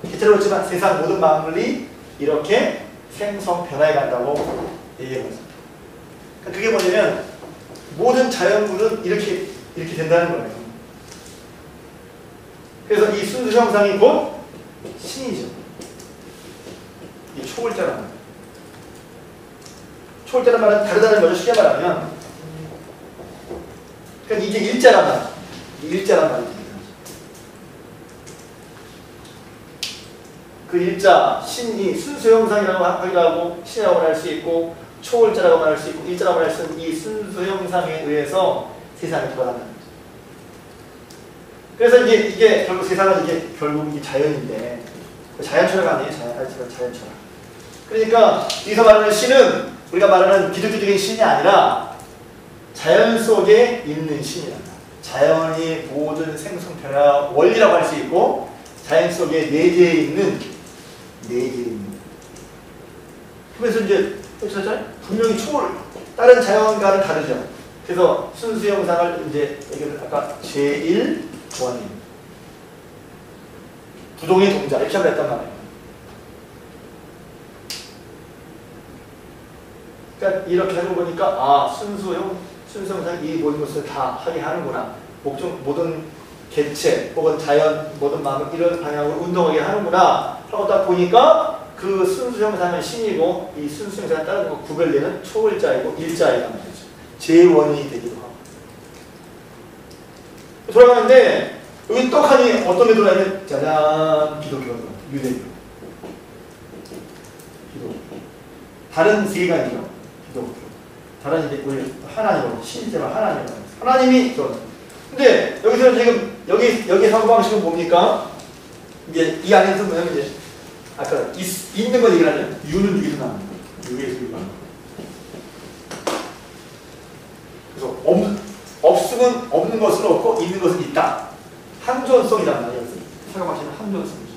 개체로 그렇지만 세상 모든 만물이 이렇게 생성 변화해 간다고 얘기하는 거죠. 그러니까 그게 뭐냐면 모든 자연물은 이렇게 된다는 거예요. 그래서 이 순수 형상이 곧 신이죠. 이 초월자라는 거예요. 초월자라는 말은 다르다는 거죠. 쉽게 말하면 그러니까 이게 일자란 말이에요. 일자란 말이에요. 그 일자, 신이 순수 형상이라고 하기도 하고 신이라고 할 수 있고 초월자라고 말할 수 있고 일자라고 할 수 있는 이 순수 형상에 의해서 세상이 돌아간다는 거죠. 그래서 이게 결국 세상은 결국 이 자연인데 자연 철학 아니에요? 자연 철학. 그러니까 여기서 말하는 신은 우리가 말하는 기독교적인 신이 아니라 자연 속에 있는 신이란다. 자연이 모든 생성 변화 원리라고 할 수 있고 자연 속에 내재해 있는. 그래서 이제 분명히 다른 자연과는 다르죠. 그래서 순수 형상을 이제 아까 제1 원인 부동의 동자 이렇게 했단 말이에요. 그러니까 이렇게 하고 보니까 순수 형상 이 모든 것을 다 하게 하는구나. 모든 개체 혹은 자연 모든 마음 이런 방향으로 운동하게 하는구나 하고 딱 보니까 그 순수 형상은 신이고 이 순수 형상에 따른 거 구별되는 초월자이고 일자이란 말이죠. 제1원인이 되기도 하고 돌아가는데 여기 떡하니 어떤 게 들어가냐면 짜잔 기독교가 들어가요. 유대교. 기독교. 다른 세계관이죠. 기독교. 다른 이제 우리 하나님으로 신이지만 하나님이 들어가요. 근데 여기서 지금 여기 사고방식은 뭡니까? 이제 이 안에서 뭐냐면 이제 아까 있는 거 얘기를 하면 유는 여기서 나옵니다. 여기에서 유가. 그래서 없으면 없는 것은 없고 있는 것은 있다. 함존성이란 말이에요. 사고방식은 함존성이죠.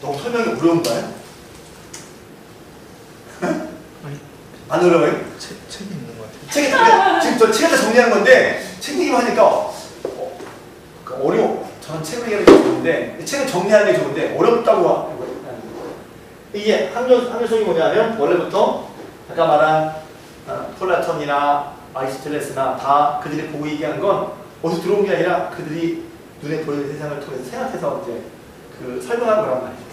너무 설명이 어려운가요? 안 어려워요? 책이 있는 것 같아요. 지금 저 책에다 정리하는 건데 책 얘기만 하니까 어려워. 저는 책을 얘기하는 게 좋은데 책을 정리하는 게 좋은데 어렵다고 하는 이게 함존성이 뭐냐면 원래부터 아까 말한 플라톤이나 아리스토텔레스나 다 그들이 보고 얘기한 건 어디서 들어온 게 아니라 그들이 눈에 보이는 세상을 통해서 생각해서 이제 그 설명한 거란 말이죠.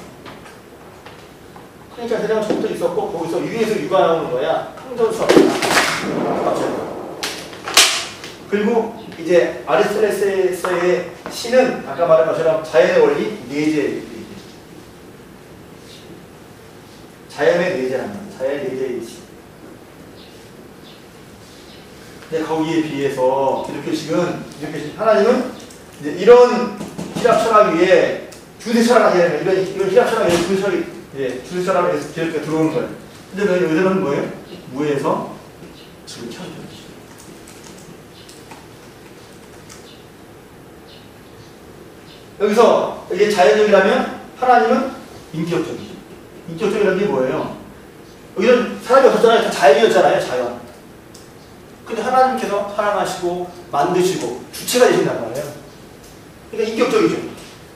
그러니까 세상은 처음부터 있었고 거기서 위에서 유가 나오는 거야. 함존성. 맞죠? 그리고 이제 아리스토텔레스의 신은 아까 말한 것처럼 자연의 원리 내재, 자연의 내재라는 거예요. 자연의 내재의 신. 근데 거기에 비해서 기독교식은 하나님은 이제 이런 신학 철학 위에 중세 철학이 아니라 이런 신학 철학 위에 중세 철학이 중세 철학에 기독교가 들어오는 거예요. 근데 여기서는 뭐예요? 무에서 지금 켜져. 여기서 이게 자연적이라면 하나님은 인격적이죠. 인격적이라는 게 뭐예요? 여기는 사람이 없었잖아요. 다 자연이었잖아요. 자연. 근데 하나님께서 사랑하시고 만드시고 주체가 되신단 말이에요. 그러니까 인격적이죠.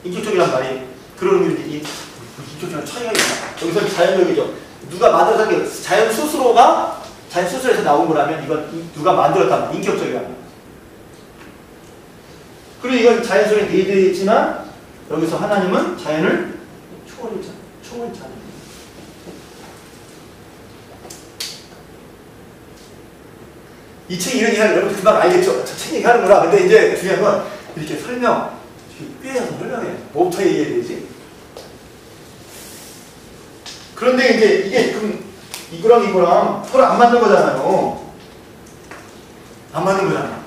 인격적이란 말이 그런 이 인격적인 차이가 있나? 여기서 자연적이죠. 누가 만들어서 자연 스스로에서 나온 거라면 이건 누가 만들었다면 인격적이란 말이에요. 그리고 이건 자연 속에 내재되어 있지만 여기서 하나님은 자연을 초월했잖아요. 이 책 이런 얘기하면 여러분 금방 알겠죠? 저 책 얘기하는구나. 근데 이제 중요한 건 이렇게 꿰어서 설명해. 뭐부터 얘기해야 되지? 그런데 이제 이게 그럼 이거랑 서로 안 맞는 거잖아요. 안 맞는 거잖아.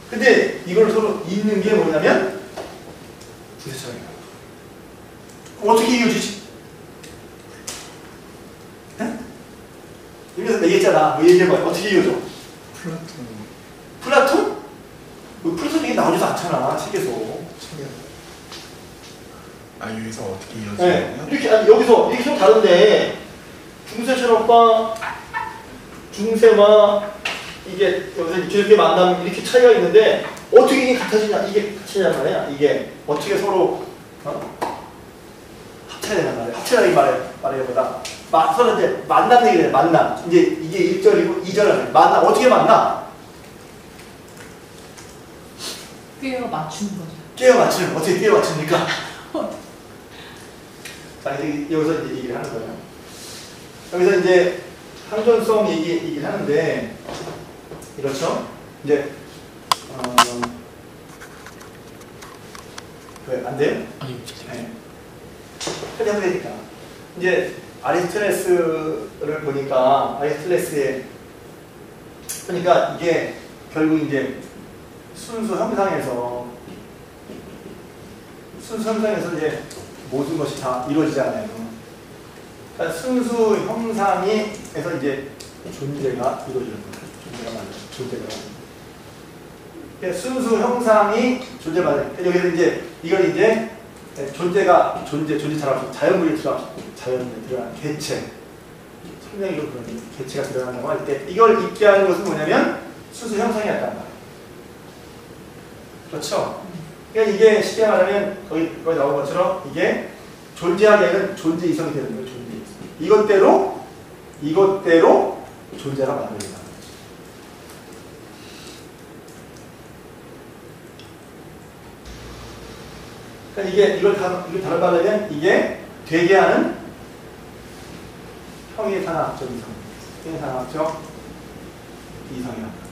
근데 이걸 서로 잇는 게 뭐냐면 중세철학이야. 어떻게 이어지지? 네? 여기서 얘기했잖아. 뭐 얘기해봐. 어떻게 이어져? 플라톤? 플라톤 얘기 나오지도 않잖아. 책에서. 여기서 어떻게 이어지나요? 네. 이렇게 여기서 이렇게 좀 다른데 중세철학과 중세와 이게 여기서 기독교 만나면 이렇게 차이가 있는데 어떻게 이게 같아지냐? 이게 같아지냐 말이야. 이게 어떻게 서로 합쳐야 되냐 말이야. 합쳐야 말이야보다 서로 이제 만나는 얘기네. 만나. 이제 이게 1절이고 2절은 만나. 어떻게 만나? 꿰어 맞추는 거죠. 꿰어 맞추는. 어떻게 꿰어 맞춥니까? 자, 이제 여기서 이제 얘기를 하는 거예요. 여기서 이제 상존성 얘기를 하는데, 이렇죠? 이제, 왜, 안 돼요? 아니, 네. 하면 되니까. 이제, 아리스토텔레스를 보니까, 그러니까 이게 결국 이제 순수 형상에서 이제 모든 것이 다 이루어지잖아요. 그러니까 순수 형상에서 이제 존재가 이루어지는 거예요. 존재가. 그러니까 순수 형상이 존재만 여기서 이제 이걸 이제 존재 자랑 자연물이 자연에 들어가는 개체 성명이로 그런 개체가 들어간다고 할 때 이걸 있게 하는 것은 뭐냐면 순수 형상이 약간 말이에요. 그렇죠? 그러니까 이게 쉽게 말하면 거기 나온 것처럼 이게 존재하게 하는 존재 이성이 되는 거예요. 존재 이성. 이것대로 존재가 만들어진다는 거죠. 그러니까 이걸 다뤄보려면 이게 되게 하는 형이산학적 이성. 형이산학적 이성이야.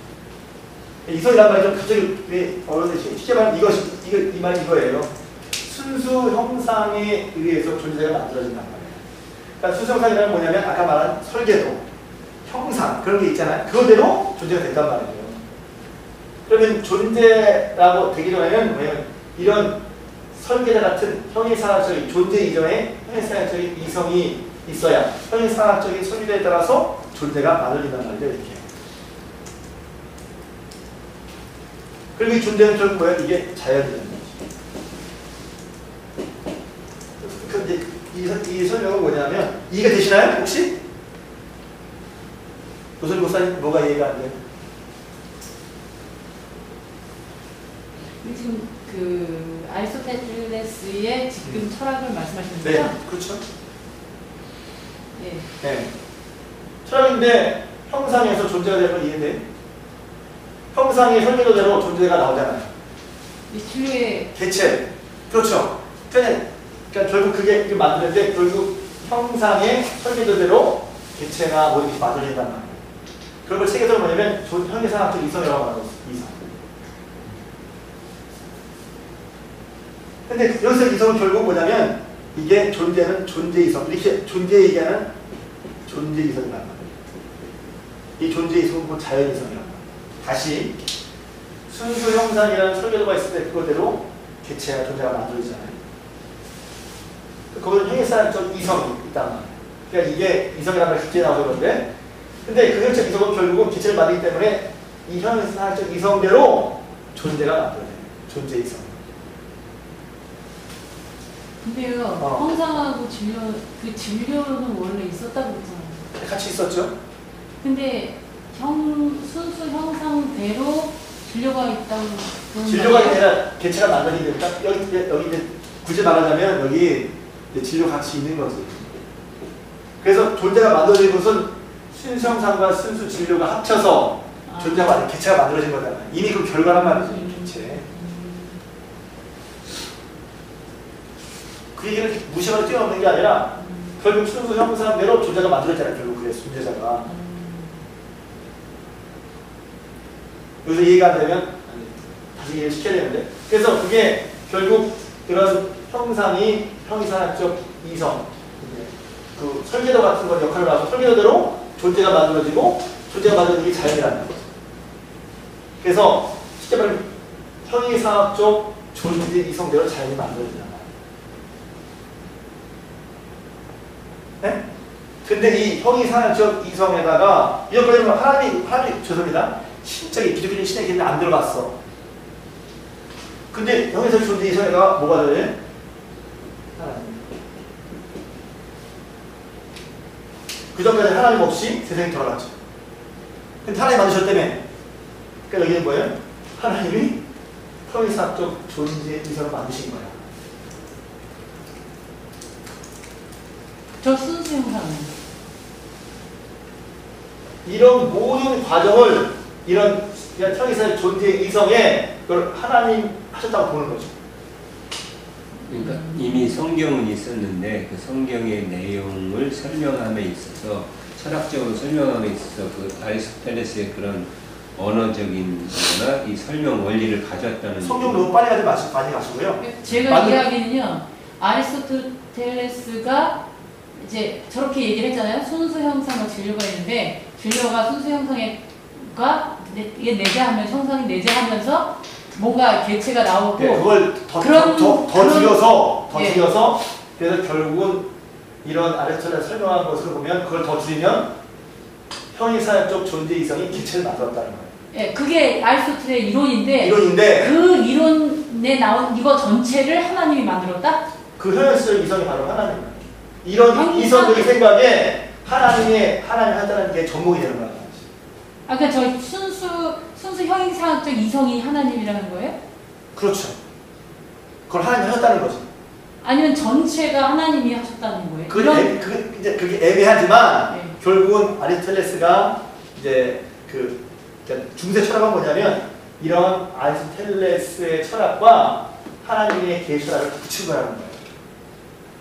이성이란 말이 좀 갑자기 왜 어려운데 쉽게 말하면 이 말이 이거예요. 순수 형상에 의해서 존재가 만들어진단 말이에요. 그러니까 순수 형상이라는 뭐냐면 아까 말한 설계도, 형상 그런 게 있잖아요. 그거대로 존재가 된단 말이에요. 그러면 존재라고 되기 전에는 뭐냐면 이런 설계자 같은 형이산학적인 존재 이전에 형이산학적인 이성이 있어야 형이산학적인 설계도에 따라서 존재가 만들어진단 말이에요. 이렇게. 그리고 이 존재는 결국 뭐예요? 이게 자연이잖아요. 이 설명은 뭐냐면 이해가 되시나요? 혹시? 노선이 목사님 뭐가 이해가 안 돼요? 지금 그 아리스토텔레스의 지금 철학을 말씀하시는 거죠? 네, 그렇죠. 예. 네. 철학인데 형상에서 존재가 되는 건 이해돼요? 형상의 설계도대로 존재가 나오잖아요. 이 진료의 개체. 그렇죠. 그러니까 결국 그게 만드는데 결국 형상의 설계도대로 개체나 모든 것이 만들어진단 말이에요. 그런 걸 책에서 뭐냐면 형이산학적 이성이라고 말하고 있어요. 이성. 근데 여기서 이성은 결국 뭐냐면 이게 존재는 존재 이성. 이렇게 존재 얘기하는 존재 이성이란 말이에요. 이 존재 이성은 곧 자연 이성이란 말이에요. 다시 순수 형상이라는 설계도가 있을 때 그거대로 개체가 존재가 만들어지잖아요. 거기서 형이사적 이성이 있단 말이에요. 그러니까 이게 이성이라는 말 실제 나와서 그런데 근데 그 형이사적 이성은 결국은 개체를 만들기 때문에 이 형이사적 이성대로 존재가 만들어져요. 존재 이성. 근데요, 형상하고 진료, 그 진료는 원래 있었다고 그랬잖아요. 같이 있었죠? 근데 순수 형상대로 진료가 있다고. 진료가 아니라 개체가 만들어지게 됩니다. 여기 이제 굳이 말하자면 여기 이제 진료 같이 있는 거지. 그래서 존재가 만들어진 것은 순수 형상과 순수 진료가 합쳐서 존재가 만든 개체가 만들어진 거잖아요. 이미 그 결과란 말이죠, 이 개체. 그 얘기를 무시하고 뛰어넘는 게 아니라 결국 순수 형상대로 존재가 만들어졌잖아요. 결국 그래 존재자가. 여기서 이해가 안 되면 다시 이해를 시켜야 되는데 그래서 그게 결국 그런 형상이 형이상학적 이성 그 설계도 같은 건 역할을 하고 설계도대로 존재가 만들어지고 존재가 만들어지는 게 자연이라는 거죠. 그래서 쉽게 말하면 형이상학적 존재 이성대로 자연이 만들어진단 말이에요. 네? 근데 이 형이상학적 이성에다가 이렇게 되면 하나님이 죄송합니다. 신적인 기독교적인 신의 개념이 안 들어갔어. 근데 형에서 존재 이성에다가 뭐가 되네? 하나님. 그 전까지 하나님 없이 세상이 돌아갔죠. 근데 하나님 만드셨다며. 그러니까 여기는 뭐예요? 하나님이 형이상학적 존재 이성을 만드신 거야. 저 순수 형상은 이런 모든 과정을 이런 형이상의 존재 이성에 그걸 하나님 하셨다고 보는 거죠. 그러니까 이미 성경은 있었는데 그 성경의 내용을 설명함에 있어서 철학적으로 설명함에 있어서 그 아리스토텔레스의 그런 언어적인 거나 이 설명 원리를 가졌다는 성경 너무 빨리 가지 많이 가시고요. 제가 이야기는요, 아리스토텔레스가 이제 저렇게 얘기를 했잖아요. 순수 형상과 진료가 있는데 진료가 순수 형상과 내재하면 형상이 내재하면서 뭔가 개체가 나오고 네, 그걸 더 줄여서 그래서 결국은 이런 아리스토텔레스가 설명한 것을 보면 그걸 더 줄이면 형이상학적 존재 이성이 개체를 만들었다는 거예요. 예, 그게 아리스토텔의 이론인데 그 이론에 나온 이거 전체를 하나님이 만들었다? 그 형이상적 이성이 바로 하나님이에요. 이런 이성적인 생각에 하나님이 하다는 게 접목이 되는 거예요. 아, 그러니까 저 순수 형이상학적 이성이 하나님이라는 거예요? 그렇죠. 그걸 하나님이 하셨다는 거죠. 아니면 전체가 하나님이 하셨다는 거예요? 그게 애매하지만 네. 결국은 아리스토텔레스가 이제 중세 철학은 뭐냐면 이런 아리스토텔레스의 철학과 하나님의 계시를 붙인 거라는 거예요.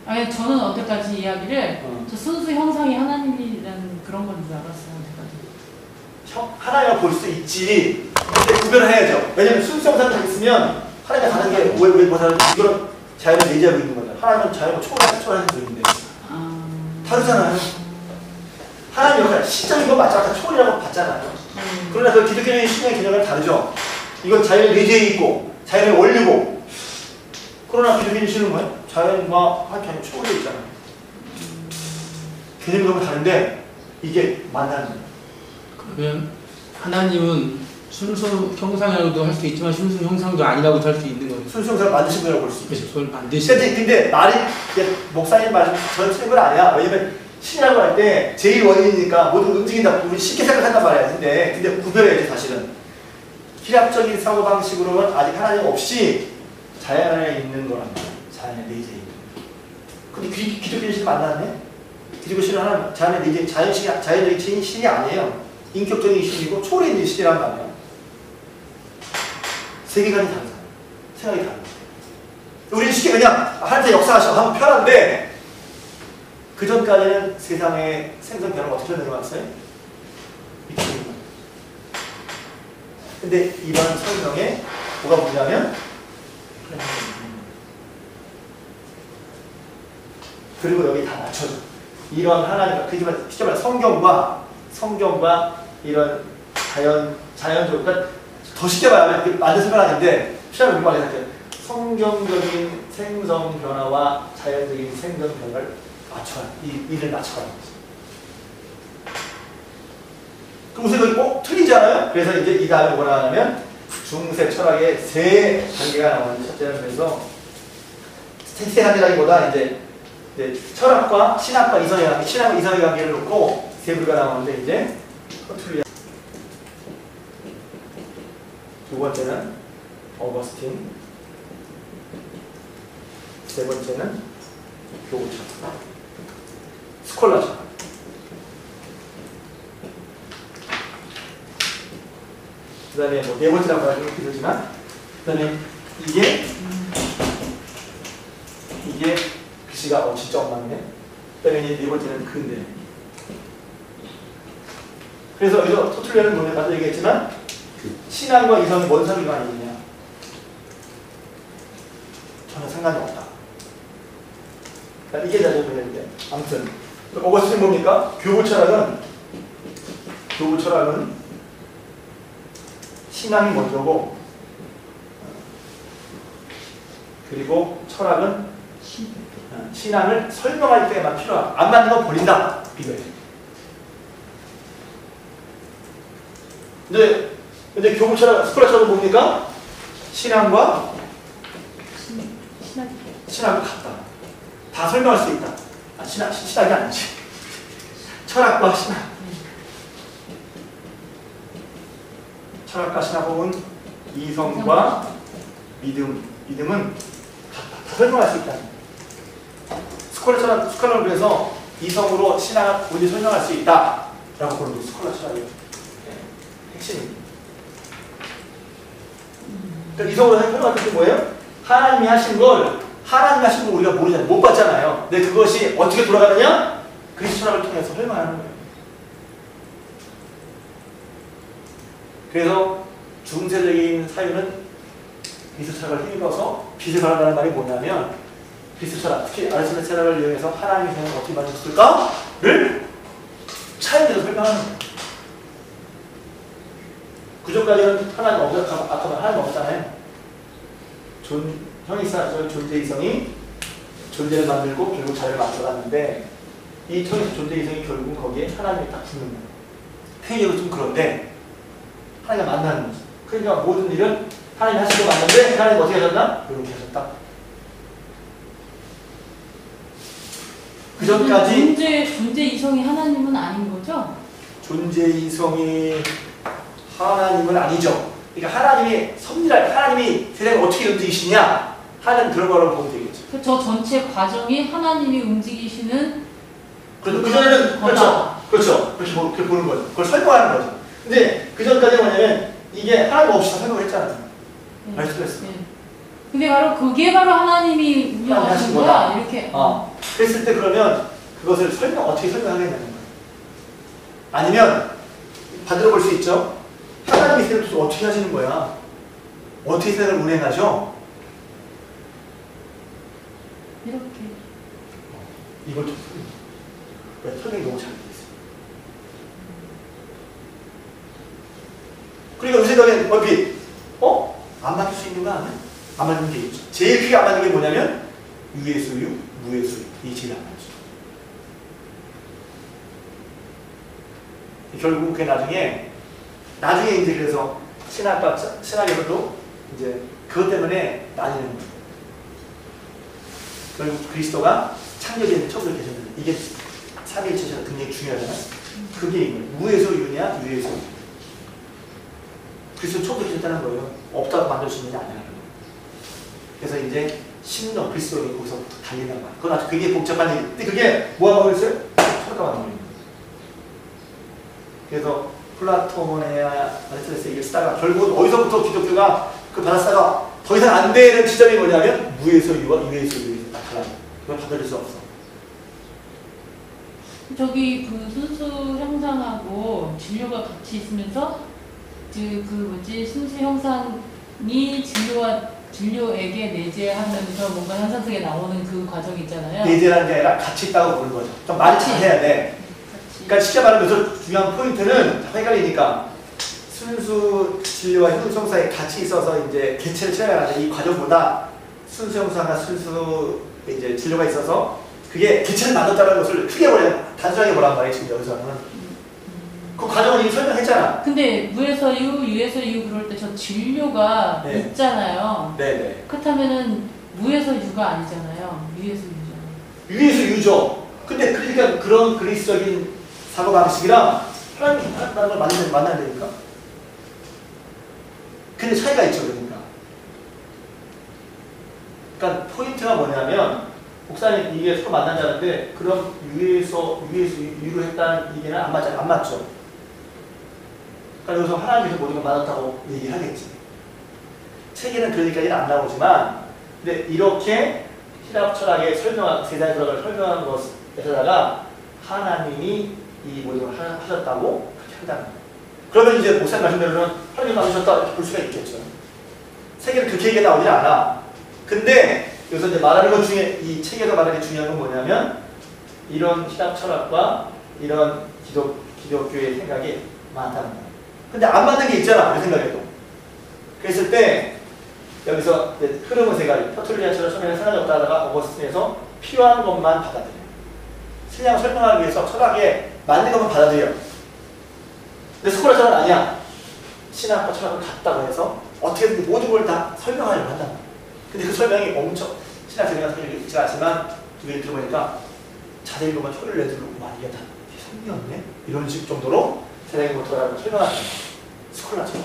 아니, 저는 어때까지 이야기를 저 순수 형상이 하나님이라는 그런 건 줄 알았어요. 하나님을 볼 수 있지. 근데 구별을 해야죠. 왜냐면 순수 형상이 있으면 하나님이 다른 게 왜 뭐라는 이거는 자연을 내재하고 있는 거잖아요. 하나님은 자연을 초월하는 분인데 다르잖아요. 하나님 역할, 시적인 건 맞죠. 아까 초월이라고 봤잖아요. 그러나 그 기독교적인 신의 개념은 다르죠. 이건 자연의 내재에 있고 자연의 원리고 그러나 기독교적인 신은 뭐예요? 자연과 하나님 초월되어 있잖아요. 개념이 너무 다른데 이게 만나는 거예요. 그러면 하나님은 순수 형상이라고도 할 수 있지만 순수 형상도 아니라고도 할 수 있는 거예요. 순수 형상을 만드신 거라고 볼 수 있죠. 그걸 만드신. 근데 말이 목사님 말은 저는 틀린 건 아니야. 왜냐면 신이라고 할 때 제일 원인이니까 모든 움직인다. 우리 쉽게 생각한단 말이야. 근데 구별해야지 사실은. 희락적인 사고방식으로는 아직 하나님 없이 자연 안에 있는 거란 말이야. 자연의 내재에 있는. 근데 기독교의 신을 만났네? 기독교 신은 하나님, 자연적인 신이 아니에요. 인격적인 신이고 초월에 있는 신이란 말이야. 세계관이 다르잖아. 생각이 다르다. 우리는 쉽게 그냥 하나님 역사하시고 하면 편한데 그 전까지는 세상의 생선 변화가 어떻게 내려왔어요? 근데 이번 설명에 뭐가 뭐냐면 그리고 여기 다 맞춰줘. 이런 하나님과 그지만 쉽게 말해 성경과 이런 자연적 그러니까 더 쉽게 말하면 맞는 생각하는데 시간을 못 말해서 성경적인 생성 변화와 자연적인 생성 변화를 맞춰라. 이를 맞춰가는 거지. 그럼 우선 여기 틀리지 않아요? 그래서 이제 이 다음에 뭐라 하냐면 중세 철학의 세 단계가 나오는데 첫째는 그래서 세 단계라기보다 이제 철학과 신학과 이성의 관계, 신학과 이성의 관계를 놓고 세 부류가 나오는데 이제 터툴리안 두 번째는 어거스틴 세 번째는 교구철 스콜라철 그 다음에 뭐 네 번째라고 하기는 힘들지만 그 다음에 이게 글씨가 진짜 엉망이네. 그 다음에 네 번째는 근대. 그래서 여기서 터툴리안은 뭐냐 아까 얘기했지만 신앙과 이성이 뭔 상관이 아니냐 전혀 상관이 없다. 그러니까 이게 자전거인데 아무튼 어거스틴 뭡니까? 교부철학은 신앙이 먼저고 그리고 철학은 신앙을 설명할 때만 필요하다. 안 맞는 건 버린다. 이거예요. 근데 교부철학, 스콜라철학은 뭡니까? 신앙과 신학이 같다. 다 설명할 수 있다. 신학이 아니지. 철학과 신학. 철학과 신학은 이성과 믿음은 다 설명할 수 있다. 스콜라는 그래서 이성으로 신학 본질 설명할 수 있다. 라고 보는 게 스콜라 철학이에요. 핵심입니다. 그러니까 이성으로 설명할 때 뭐예요? 하나님이 하신 걸 우리가 모르잖아요. 못 봤잖아요. 근데 그것이 어떻게 돌아가느냐? 그리스도 철학을 통해서 설명하는 거예요. 그래서 중세적인 사유는 그리스도 철학을 힘입어서 빛을 발한다는 말이 뭐냐면 그리스도 철학, 특히 아리스토텔 철학을 이용해서 하나님의 생각을 어떻게 만들었을까를 차이에서 설명하는 거예요. 그전까지는 하나님 아까 하나님 없잖아요. 형이상 존재 이성이 존재를 만들고 결국 자리를 만들어놨는데 이 존재 이성이 결국은 거기에 하나님이 딱 붙는 거예요. 표현이 좀 그런데 하나님과 만나는 거지. 그러니까 모든 일은 하나님이 하시고 맞는데 하나님이 어떻게 하셨나? 이렇게 하셨다. 그 전까지 존재 이성이 하나님은 아닌 거죠? 존재 이성이 하나님은 아니죠. 그러니까 하나님이 하나님이 세상을 어떻게 움직이시냐 하는 그런 거라고 보면 되겠죠. 저 전체 과정이 하나님이 움직이시는 그전에는 그렇죠. 그렇게 보는 거죠. 그걸 설명하는 거죠. 근데 그 전까지는 뭐냐면 이게 하나님 없이 다 설명을 했잖아요. 말씀했어. 근데 그게 바로 하나님이 운영하신 거야. 이렇게. 그랬을 때 그러면 그것을 어떻게 설명하겠냐는 거예요. 아니면 반대로 볼 수 있죠. 하나님이 세상을 어떻게 하시는 거야? 어떻게 세상을 운행하죠? 이렇게. 이걸 좀 설명이 너무 잘 돼 있어요. 그러니까 요새 저는 얼핏 안 맞을 수 있는 거 아니야? 안 맞는 게 있죠. 제일 크게 안 맞는 게 뭐냐면 유의 소유, 무의 소유. 이게 제일 안 맞죠. 결국 그게 나중에 이제 그래서 신학에서도 이제 그것 때문에 나뉘는 거예요. 결국 그리스도가 창조주의 처음으로 계셨는데 이게 삼위일체가 굉장히 중요하잖아요. 그게 이거예요. 무의 소유냐, 유의 소유. 그리스도 처음으로 계셨다는 거예요. 없다고 만들 수 있는 게 아니라는 거예요. 그래서 이제 신론 그리스도가 거기서 달린단 말이에요. 그건 아주 굉장히 복잡한 얘기. 근데 그게 뭐하고 있어요? 철학과 맞는 거예요. 그래서 플라톤의 아리스토텔레스 얘기를 쓰다가 결국은 어디서부터 기독교가 그 받아쓰다가 더 이상 안 되는 지점이 뭐냐면 무의 소유와 유의 소유가 나타나요. 그건 받아들일 수 없어. 저기 그 순수 형상하고 진료가 같이 있으면서 순수 형상이 진료와 진료에게 내재하면서 뭔가 현상 속에 나오는 그 과정이 있잖아요. 내재라는 게 아니라 같이 있다고 보는 거죠. 좀 말을 잘 해야 돼. 같이. 그러니까 쉽게 말하면 여기서 중요한 포인트는 다 헷갈리니까 순수 진료와 순수 형사에 같이 있어서 이제 개체를 처리하는 이 과정보다 순수 형사나 순수 이제 진료가 있어서 그게 개체를 만들었다는 것을 크게 단순하게 보란 말이에요. 지금 여기서는. 그 과정은 이미 설명했잖아. 근데 무에서 유, 유에서 유 그럴 때 저 진료가 네. 있잖아요. 네네. 그렇다면은 무에서 유가 아니잖아요. 유에서 유잖아요. 위에서 유죠. 근데 그러니까 그런 그리스적인 사고 방식이랑 하나님을 만나야 되니까. 근데 차이가 있죠, 그러니까. 그러니까 포인트가 뭐냐면 목사님 이게 서로 만난다는데 그럼 위에서 유로 했다는 얘기는 안 맞죠. 그러니까 여기서 하나님께서 모든 걸 맞았다고 얘기하겠지. 책에는 그런 얘기까지는 안 나오지만 근데 이렇게 신학 철학의 세상의 철학을 설명한 것에다가 하나님이 이 모든 걸 하셨다고 그렇게 한다는 거예요. 그러면 이제 목사님 말씀대로는 하나님 만드셨다 이렇게 볼 수가 있겠죠. 세계는 그렇게 얘기가 나오진 않아. 근데 여기서 이제 말하는 것 중에 이 책에서 말하는 게 중요한 건 뭐냐면 이런 신학 철학과 이런 기독교의 생각이 많다는 거예요. 근데 안 맞는 게 있잖아, 내 생각에도. 그랬을 때 여기서 흐름은 세 가지. 터툴리안처럼 처음에는 생각이 없다 하다가 어거스틴에서 필요한 것만 받아들여요. 신앙을 설명하기 위해서 철학에 맞는 것만 받아들여요. 근데 스콜라처럼 아니야. 신학과 철학을 같다고 해서 어떻게든 모든 걸 다 설명하려고 한단 말이야. 근데 그 설명이 엄청 신학 재미가 설명이 있지 않지만 두 개를 들어보니까 자세히 보면 혀를 내두르고 이게 다 성경이네? 이런 식 정도로 세상의 모토라고 설명하는 거예요. 스콜라처럼.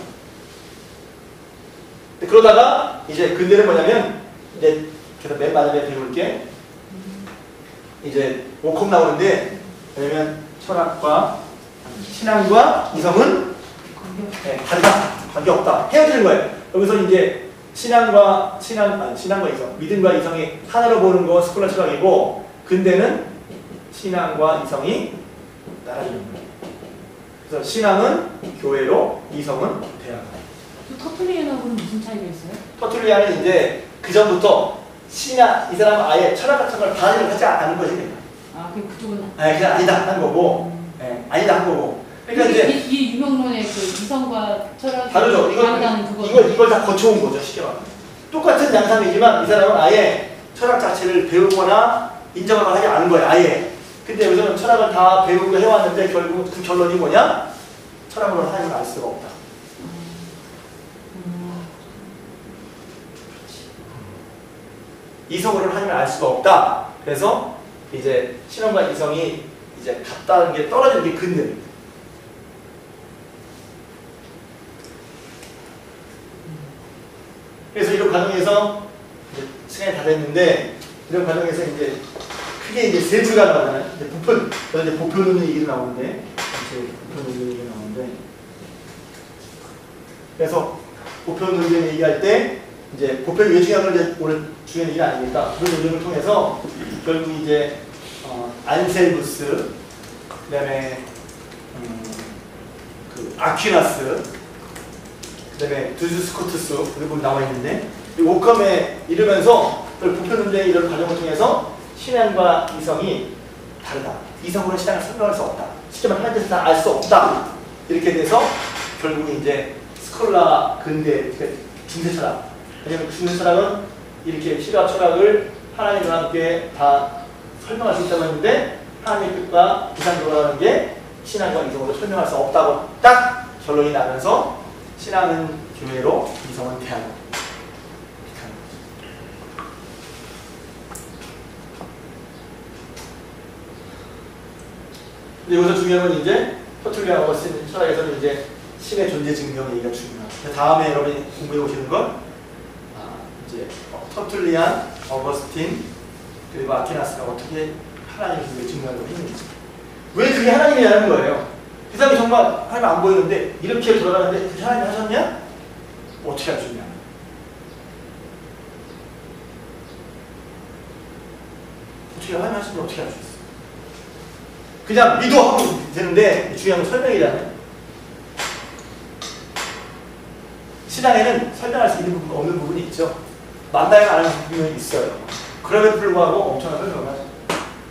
그러다가 이제 근대는 뭐냐면 이제 그래서 맨 마지막에 배울게 이제 5컵 나오는데 왜냐면 철학과 신앙과 이성은 관계없다. 헤어지는 거예요. 여기서 이제 신앙과 이성, 믿음과 이성이 하나로 보는 거 스콜라 철학이고 근대는 신앙과 이성이 나눠지는 거예요. 그래서 신앙은 교회로, 이성은 대학. 터툴리안하고는 무슨 차이가 있어요? 터툴리안은 이제 그 전부터 신앙 이 사람은 아예 철학 같은 걸 받아들이려 하지 않는 거지. 아, 그쪽은 그냥 아니다 한 거고, 아니다 한 거고. 그러니까 이제 이 유명론의 그 이성과 철학이 다르죠. 이걸 다 거쳐온 거죠, 쉽게 말하면. 똑같은 양상이지만 이 사람은 아예 철학 자체를 배우거나 인정을 하지 않은 거예요, 아예. 근데 여기서는 철학을 다 배우고 해왔는데 결국 그 결론이 뭐냐? 철학으로는 하나님을 알 수가 없다. 이성으로는 하나님을 알 수가 없다. 그래서 이제 신앙과 이성이 이제 같다는 게 떨어지는 게 근대입니다. 그래서 이런 과정에서 이제 시간이 다 됐는데 이런 과정에서 이제 크게 이제 세 줄가 나오잖아요. 이제 보편 얘기도 나오는데 보편 얘기가 나오는데 그래서 보편 의견 얘기할 때 이제 보편 왜 중요한 걸 이제 오늘 중요한 얘기는 아니니까 그런 의견을 통해서 결국 이제 안셀무스 그다음에 그 아퀴나스 그다음에 두스코투스 이런 분 나와 있는데 이 오컴에 이르면서 보편 논쟁의 이런 과정을 통해서 신앙과 이성이 다르다. 이성으로 신앙을 설명할 수 없다. 쉽게 말하면 하나님께서 다 알 수 없다. 이렇게 돼서 결국 이제 스콜라 근대 중세 철학. 왜냐하면 중세 철학은 이렇게 신학 철학을 하나님과 함께 다 설명할 수 있다고 했는데 하나님의 뜻과 이상적으로라는 게 신앙과 이성으로 설명할 수 없다고 딱 결론이 나면서 신앙은 교회로, 이성은 대학으로. 근데 여기서 중요한 건 이제 터툴리안 어거스틴 철학에서는 이제 신의 존재 증명 얘기가 중요합니다. 다음에 여러분이 공부해 보시는 건 이제 터툴리안, 어거스틴 그리고 아퀴나스가 어떻게 하나님의 존재를 증명하려고 했는지. 왜 그게 하나님이라는 거예요? 그 사람이 정말 하나님 안 보이는데 이렇게 돌아가는데 그게 하나님이 하셨냐? 어떻게 할 수 있냐? 어떻게 하나님 하시면 어떻게 할 수 있어? 그냥 믿어 하면 되는데 중요한 건 설명이잖아요. 신앙에는 설명할 수 있는 부분, 없는 부분이 있죠. 만나야 하는 부분이 있어요. 그럼에도 불구하고 엄청난 설명을 하죠.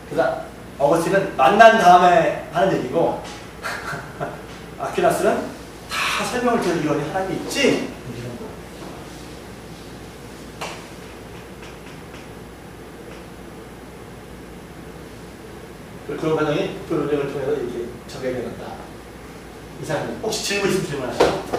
그래서 어거스틴은 만난 다음에 하는 얘기고 아퀴나스는 다 설명을 드는 이론이 하나가 있지. 그런 과정이 그 논쟁을 통해서 이렇게 적용이 된다. 이상입니다. 혹시 질문 있으면 질문하시죠.